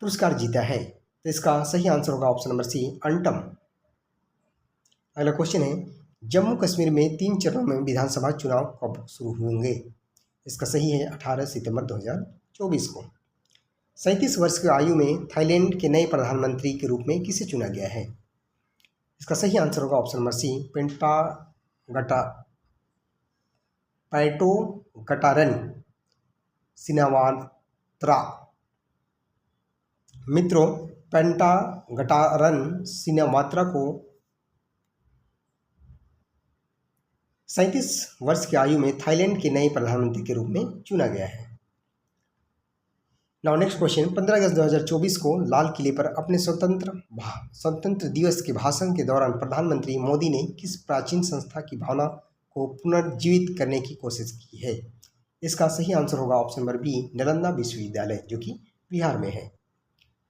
पुरस्कार जीता है? तो इसका सही आंसर होगा ऑप्शन नंबर सी, अंटम। अगला क्वेश्चन है, जम्मू कश्मीर में 3 चरणों में विधानसभा चुनाव कब शुरू होंगे? इसका सही है 18 सितंबर 2024 को। 37 वर्ष की आयु में थाईलैंड के नए प्रधानमंत्री के रूप में किसे चुना गया है? इसका सही आंसर होगा ऑप्शन नंबर सी, पैटोगटारन सिनावात्रा। मित्रों, पैटोगटारन सिनावात्रा को 37 वर्ष की आयु में थाईलैंड के नए प्रधानमंत्री के रूप में चुना गया है। नाउ नेक्स्ट क्वेश्चन, 15 अगस्त 2024 को लाल किले पर अपने स्वतंत्र दिवस के भाषण के दौरान प्रधानमंत्री मोदी ने किस प्राचीन संस्था की भावना को पुनर्जीवित करने की कोशिश की है? इसका सही आंसर होगा ऑप्शन नंबर बी, नालंदा विश्वविद्यालय, जो कि बिहार में है।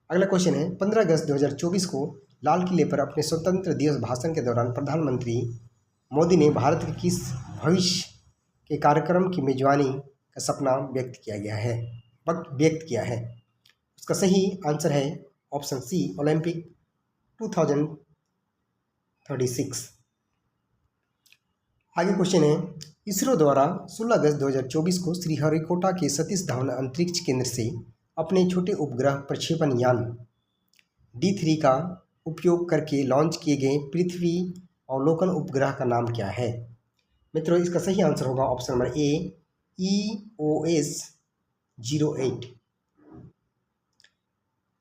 अगला क्वेश्चन है, 15 अगस्त 2024 को लाल किले पर अपने स्वतंत्र दिवस भाषण के दौरान प्रधानमंत्री मोदी ने भारत के किस भविष्य के कार्यक्रम की मेजबानी का सपना व्यक्त किया है? उसका सही आंसर है ऑप्शन सी, ओलंपिक 2036। आगे क्वेश्चन है, इसरो द्वारा 16 अगस्त 2024 को श्रीहरिकोटा के सतीश धवन अंतरिक्ष केंद्र से अपने छोटे उपग्रह प्रक्षेपण यान D3 का उपयोग करके लॉन्च किए गए पृथ्वी अवलोकन उपग्रह का नाम क्या है? मित्रों, इसका सही आंसर होगा ऑप्शन नंबर ए, EOS-08।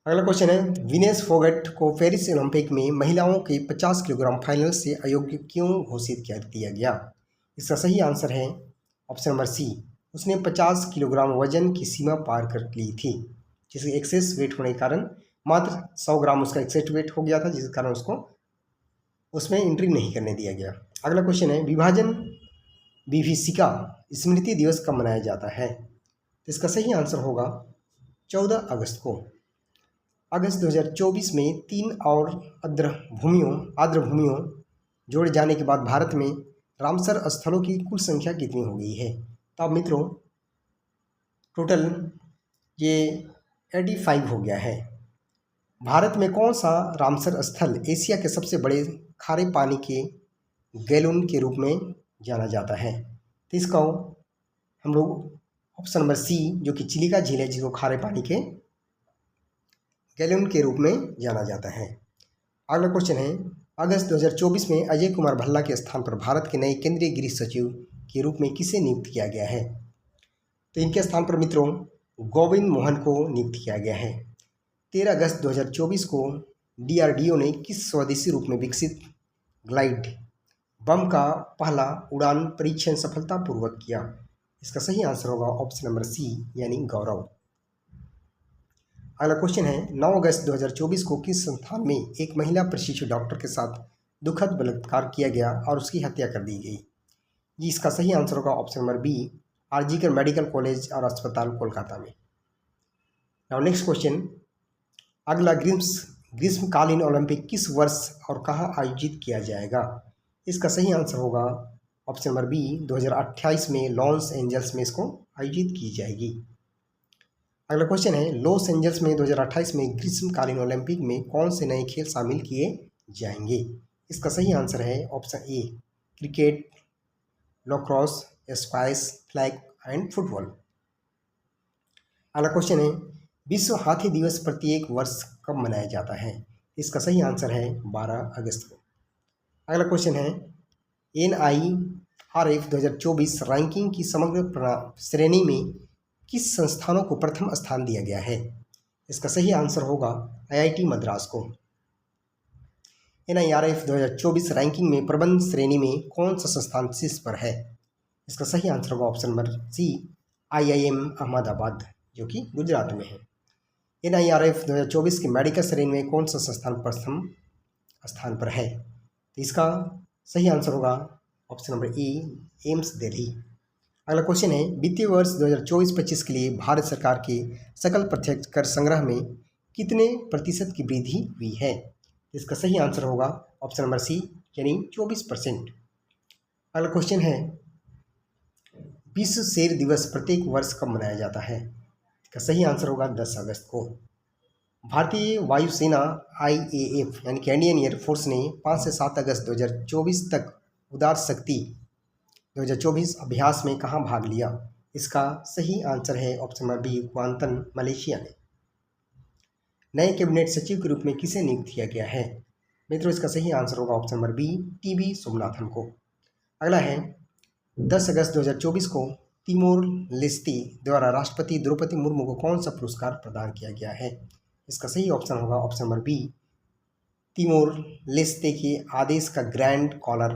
अगला क्वेश्चन है, विनेश फोगट को पेरिस ओलंपिक में महिलाओं के 50 किलोग्राम फाइनल से अयोग्य क्यों घोषित दिया गया? इसका सही आंसर है ऑप्शन नंबर सी, उसने 50 किलोग्राम वजन की सीमा पार कर ली थी, जिसके एक्सेस वेट होने के कारण मात्र 100 ग्राम उसका एक्सेस वेट हो गया था, जिस कारण उसको उसमें एंट्री नहीं करने दिया गया। अगला क्वेश्चन है, विभीषिका स्मृति दिवस कब मनाया जाता है? इसका सही आंसर होगा 14 अगस्त को। अगस्त 2024 में 3 और आर्द्र भूमियों जोड़े जाने के बाद भारत में रामसर स्थलों की कुल संख्या कितनी हो गई है? तो अब मित्रों, टोटल ये 85 हो गया है। भारत में कौन सा रामसर स्थल एशिया के सबसे बड़े खारे पानी के गैलून के रूप में जाना जाता है। तो इसका हम लोग ऑप्शन नंबर सी जो कि चिलिका झील है, जिसको खारे पानी के गैलून के रूप में जाना जाता है। अगला क्वेश्चन है, अगस्त 2024 में अजय कुमार भल्ला के स्थान पर भारत के नए केंद्रीय गृह सचिव के रूप में किसे नियुक्त किया गया है? तो इनके स्थान पर मित्रों गोविंद मोहन को नियुक्त किया गया है। 13 अगस्त 2024 को DRDO ने किस स्वदेशी रूप में विकसित ग्लाइड बम का पहला उड़ान परीक्षण सफलतापूर्वक किया? इसका सही आंसर होगा ऑप्शन नंबर सी यानी गौरव। अगला क्वेश्चन है, 9 अगस्त 2024 को किस संस्थान में एक महिला प्रशिक्षु डॉक्टर के साथ दुखद बलात्कार किया गया और उसकी हत्या कर दी गई? जी इसका सही आंसर होगा option number B RG Kar medical college और अस्पताल कोलकाता में। नाउ नेक्स्ट क्वेश्चन, अगला ग्रीष्मकालीन ओलंपिक किस वर्ष और कहाँ आयोजित किया जाएगा? इसका सही आंसर होगा ऑप्शन नंबर बी 2028 में लॉस एंजल्स में इसको आयोजित की जाएगी। अगला क्वेश्चन है, लॉस एंजल्स में 2028 में ग्रीष्मकालीन ओलंपिक में कौन से नए खेल शामिल किए जाएंगे? इसका सही आंसर है option A cricket, lacrosse, squash, flag and football. अगला क्वेश्चन है, विश्व हाथी दिवस प्रत्येक वर्ष कब मनाया जाता है? इसका सही आंसर है 12 अगस्त को। अगला क्वेश्चन है, NIRF 2024 रैंकिंग की समग्र श्रेणी में किस संस्थानों को प्रथम स्थान दिया गया है? इसका सही आंसर होगा IIT मद्रास को। NIRF 2024 रैंकिंग में प्रबंध श्रेणी में कौन सा संस्थान शीर्ष पर है? इसका सही आंसर होगा option number C IIM Ahmedabad जो कि गुजरात में है। NIRF 2024 की मेडिकल श्रेणी में कौन सा संस्थान प्रथम स्थान पर है? तो इसका सही आंसर होगा option number A AIIMS Delhi. अगला क्वेश्चन है, वित्तीय वर्ष 2024-25 के लिए भारत सरकार के सकल प्रत्यक्ष कर संग्रह में कितने प्रतिशत की वृद्धि हुई है? इसका सही आंसर होगा ऑप्शन नंबर सी यानी 24%। अगला क्वेश्चन है, विश्व शेर दिवस प्रत्येक वर्ष कब मनाया जाता है? इसका सही आंसर होगा 10 अगस्त को। भारतीय वायुसेना IAF यानी कि इंडियन एयरफोर्स ने 5 से 7 अगस्त 2024 तक उदार शक्ति 2024 अभ्यास में कहाँ भाग लिया? इसका सही आंसर है ऑप्शन नंबर बी क्वांतन मलेशिया में। नए कैबिनेट सचिव के रूप में किसे नियुक्त किया गया है? मित्रों इसका सही आंसर होगा option number B TB Somanathan को। अगला है, 10 अगस्त 2024 को तिमोर लेस्ते द्वारा राष्ट्रपति द्रौपदी मुर्मू को कौन सा पुरस्कार प्रदान किया गया है? इसका सही ऑप्शन होगा option number B Timor Leste के आदेश का ग्रैंड कॉलर।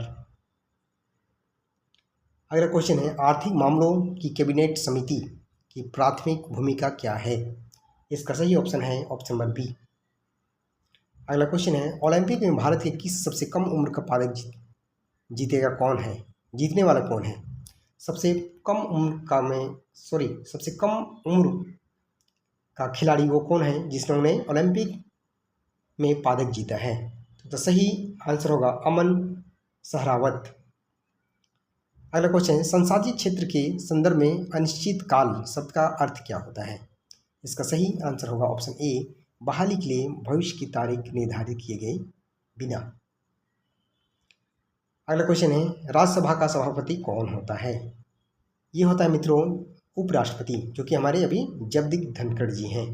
अगला क्वेश्चन है, आर्थिक मामलों की कैबिनेट समिति की प्राथमिक भूमिका क्या है? इसका सही ऑप्शन है ऑप्शन नंबर बी। अगला क्वेश्चन है, ओलंपिक में भारत के किस सबसे कम उम्र का पदक जीतेगा कौन है? जीतने वाला कौन है? सबसे कम उम्र का खिलाड़ी वो कौन है जिसने ओलंपिक में पदक जीता है? तो सही आंसर होगा अमन सहरावत। अगला क्वेश्चन है, संसदीय क्षेत्र के संदर्भ में अनिश्चित काल शब्द का अर्थ क्या होता है? इसका सही आंसर होगा ऑप्शन ए बहाली के लिए भविष्य की तारीख निर्धारित किए गए बिना। अगला क्वेश्चन है, राज्यसभा का सभापति कौन होता है? ये होता है मित्रों उपराष्ट्रपति जो कि हमारे अभी जगदीप धनखड़ जी हैं।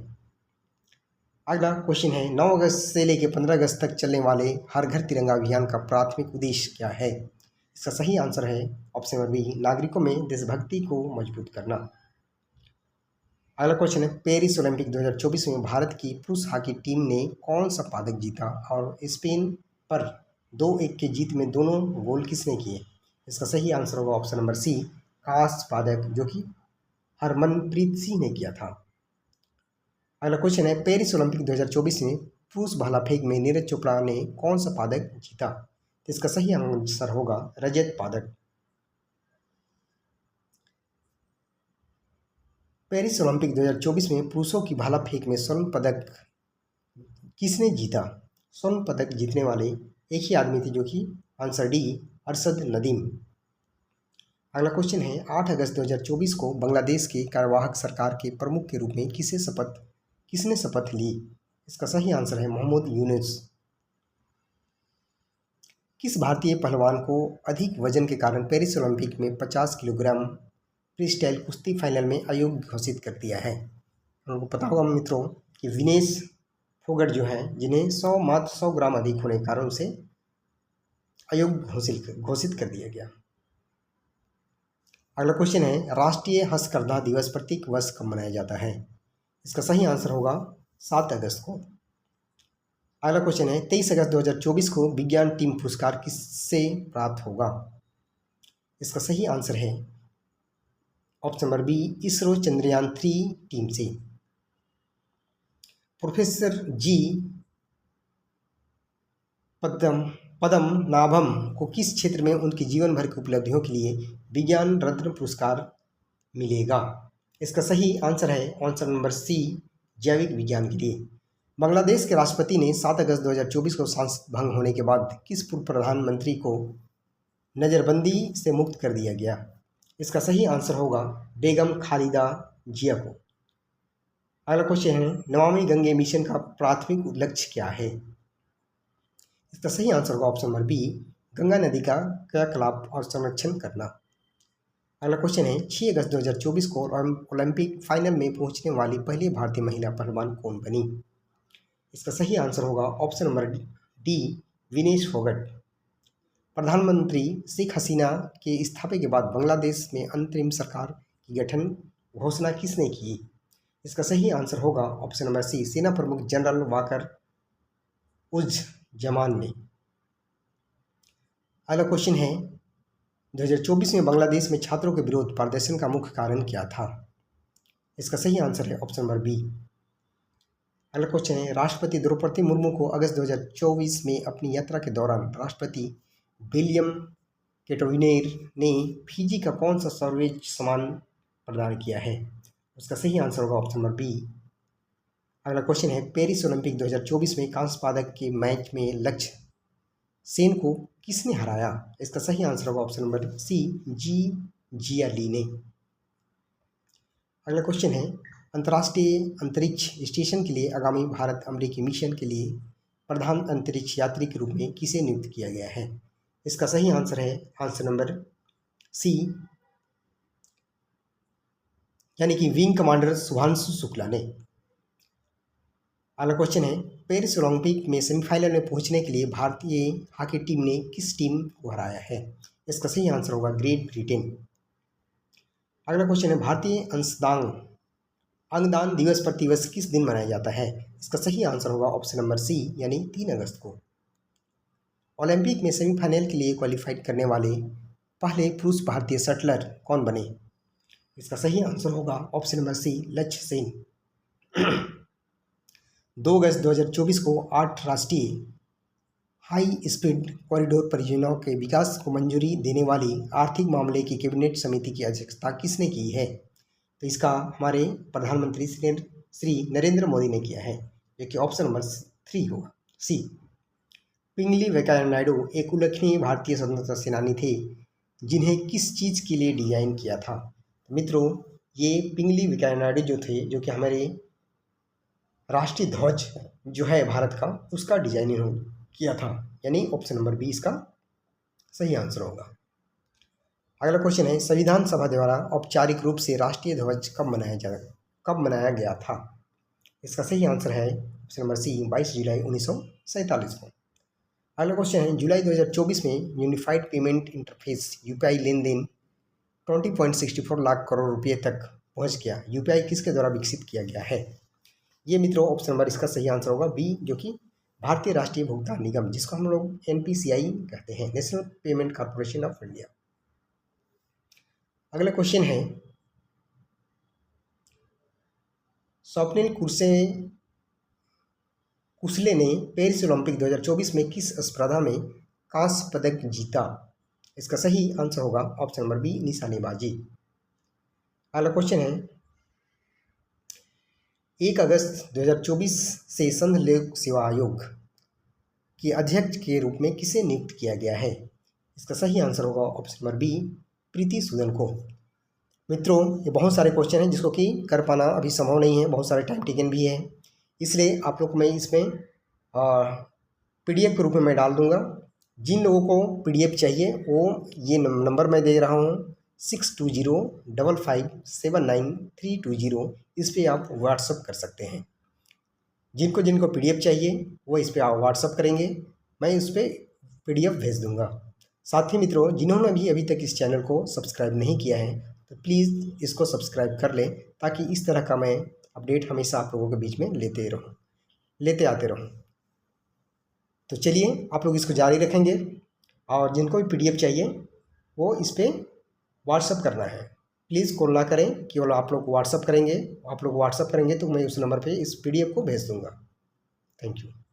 अगला क्वेश्चन है, 9 अगस्त से लेकर 15 अगस्त तक चलने वाले हर घर तिरंगा अभियान का प्राथमिक उद्देश्य क्या है? इसका सही आंसर है ऑप्शन नंबर बी नागरिकों में देशभक्ति को मजबूत करना। अगला क्वेश्चन है, पेरिस ओलंपिक 2024 में भारत की पुरुष हॉकी टीम ने कौन सा पदक जीता और स्पेन पर 2-1 की जीत में दोनों गोल किसने किए? इसका सही आंसर होगा ऑप्शन नंबर सी कांस्य पदक जो कि हरमनप्रीत सिंह ने किया था। अगला क्वेश्चन है, पेरिस ओलंपिक 2024 में पुरुष भाला फेंक में नीरज चोपड़ा ने कौन सा पदक जीता? तो इसका सही आंसर होगा रजत पदक। पेरिस ओलंपिक 2024 में पुरुषों की भाला फेंक में स्वर्ण पदक किसने जीता? स्वर्ण पदक जीतने वाले एक ही आदमी थे जो कि आंसर डी अरशद नदीम। अगला क्वेश्चन है, 8 अगस्त 2024 को बांग्लादेश के कार्यवाहक सरकार के प्रमुख के रूप में किसने शपथ ली? इसका सही आंसर है मोहम्मद यूनुस। किस भारतीय पहलवान को अधिक वजन के कारण पेरिस ओलंपिक में 50 किलोग्राम फ्री स्टाइल कुश्ती फाइनल में अयोग्य घोषित कर दिया है? हमको पता होगा मित्रों कि विनेश फोगट जो है, जिन्हें मात्र 100 ग्राम अधिक होने के कारण उसे अयोग्य घोषित कर दिया गया। अगला क्वेश्चन है, राष्ट्रीय हस्तकरघा दिवस प्रत्येक वर्ष कब मनाया जाता है? इसका सही आंसर होगा 7 अगस्त को। अगला क्वेश्चन है, 23 अगस्त 2024 को विज्ञान टीम पुरस्कार किससे प्राप्त होगा? इसका सही आंसर है option number B, ISRO Chandrayaan 3 team से। प्रोफेसर जी पद्मनाभम को किस क्षेत्र में उनकी जीवन भर की उपलब्धियों के लिए विज्ञान रत्न पुरस्कार मिलेगा? इसका सही आंसर है ऑप्शन नंबर सी, जैविक विज्ञान के लिए। बांग्लादेश के राष्ट्रपति ने 7 अगस्त 2024 को सांसद भंग होने के बाद किस पूर्व प्रधानमंत्री को नज़रबंदी से मुक्त कर दिया गया? इसका सही आंसर होगा बेगम खालिदा जिया को। अगला क्वेश्चन है, नमामि गंगे मिशन का प्राथमिक लक्ष्य क्या है? इसका सही आंसर होगा ऑप्शन नंबर बी, गंगा नदी का क्रियाकलाप और संरक्षण करना। अगला क्वेश्चन है, 6 अगस्त 2024 को ओलंपिक फाइनल में पहुंचने वाली पहली भारतीय महिला पहलवान कौन बनी? इसका सही आंसर होगा option number D, Vinesh Phogat. प्रधानमंत्री शेख हसीना के इस्तीफे के बाद बांग्लादेश में अंतरिम सरकार की गठन घोषणा किसने की? इसका सही आंसर होगा ऑप्शन नंबर सी, सेना प्रमुख जनरल वाकर उज जमान ने। अगला क्वेश्चन है, 2024 में बांग्लादेश में छात्रों के विरोध प्रदर्शन का मुख्य कारण क्या था? इसका सही आंसर है ऑप्शन नंबर बी। अगला क्वेश्चन है, राष्ट्रपति द्रौपदी मुर्मू को अगस्त 2024 में अपनी यात्रा के दौरान राष्ट्रपति विलियम केटोविनेर ने फिजी का कौन सा सर्वोच्च सम्मान प्रदान किया है? उसका सही आंसर होगा ऑप्शन नंबर बी। अगला क्वेश्चन है, पेरिस ओलंपिक 2024 में कांस्य पदक के मैच में लक्ष्य सेन को किसने हराया? इसका सही आंसर होगा ऑप्शन नंबर सी, जिया ली ने। अगला क्वेश्चन है, अंतर्राष्ट्रीय अंतरिक्ष स्टेशन के लिए आगामी भारत अमेरिकी मिशन के लिए प्रधान अंतरिक्ष यात्री के रूप में किसे नियुक्त किया गया है? इसका सही आंसर है आंसर नंबर सी, यानी कि विंग कमांडर शुभांशु शुक्ला ने। अगला क्वेश्चन है, पेरिस ओलंपिक में सेमीफाइनल में पहुंचने के लिए भारतीय हॉकी टीम ने किस टीम को हराया है? इसका सही आंसर होगा ग्रेट ब्रिटेन। अगला क्वेश्चन है, भारतीय अंगदान दिवस प्रतिवर्ष किस दिन मनाया जाता है? इसका सही आंसर होगा ऑप्शन नंबर सी, यानी 3 अगस्त को। ओलंपिक में सेमीफाइनल के लिए क्वालिफाइड करने वाले पहले पुरुष भारतीय शटलर कौन बने? इसका सही आंसर होगा ऑप्शन नंबर सी, लक्ष्य सेन। 2 अगस्त 2024 को 8 राष्ट्रीय हाई स्पीड कॉरिडोर परियोजनाओं के विकास को मंजूरी देने वाली आर्थिक मामले की कैबिनेट समिति की अध्यक्षता किसने की है? तो इसका हमारे प्रधानमंत्री श्री नरेंद्र मोदी ने किया है, जो कि ऑप्शन नंबर 3 होगा, सी। पिंगली वेंकैया नायडू एक उल्लेखनीय भारतीय स्वतंत्रता सेनानी थे जिन्हें किस चीज़ के लिए डिजाइन किया था? मित्रों, ये पिंगली वेंकैया नायडू जो थे, जो कि हमारे राष्ट्रीय ध्वज जो है भारत का, उसका डिजाइन किया था, यानी ऑप्शन नंबर बी इसका सही आंसर होगा। अगला क्वेश्चन है, संविधान सभा द्वारा औपचारिक रूप से राष्ट्रीय ध्वज कब मनाया गया था? इसका सही आंसर है ऑप्शन नंबर सी, 22 जुलाई 1947 को। अगला क्वेश्चन है, जुलाई 2024 में यूनिफाइड पेमेंट इंटरफेस यूपीआई लेन देन 20.64 लाख करोड़ रुपये तक पहुंच गया। यूपीआई किसके द्वारा विकसित किया गया है? ये मित्रों ऑप्शन नंबर इसका सही आंसर होगा बी, जो कि भारतीय राष्ट्रीय भुगतान निगम, जिसको हम लोग NPCI कहते हैं, national payment corporation of India. अगला क्वेश्चन है, स्वप्निल कुसले ने पेरिस ओलंपिक 2024 में किस स्पर्धा में कांस्य पदक जीता? इसका सही आंसर होगा ऑप्शन नंबर बी, निशानेबाजी। अगला क्वेश्चन है, 1 अगस्त 2024 से संघ लोक सेवा आयोग के अध्यक्ष के रूप में किसे नियुक्त किया गया है? इसका सही आंसर होगा option number B, Preeti Sudan को। मित्रों, ये बहुत सारे क्वेश्चन हैं जिसको कि कर पाना अभी संभव नहीं है, बहुत सारे टाइम टेकन भी है, इसलिए आप लोग को मैं इसमें PDF के रूप में मैं डाल दूंगा, जिन लोगों को PDF चाहिए वो ये नंबर मैं दे रहा हूँ 6205579320, इस पर आप व्हाट्सअप कर सकते हैं। जिनको जिनको PDF चाहिए वो इस पर आप व्हाट्सअप करेंगे, मैं इस पर PDF भेज दूँगा। साथ ही मित्रों, जिन्होंने भी अभी तक इस चैनल को सब्सक्राइब नहीं किया है तो प्लीज़ इसको सब्सक्राइब कर लें, ताकि इस तरह का मैं अपडेट हमेशा आप लोगों के बीच में लेते आते रहूँ। तो चलिए आप लोग इसको जारी रखेंगे, और जिनको भी PDF चाहिए वो इस पर व्हाट्सअप करना है। प्लीज़ कॉल ना करें, केवल आप लोग व्हाट्सअप करेंगे तो मैं उस नंबर पे इस PDF को भेज दूँगा। Thank you.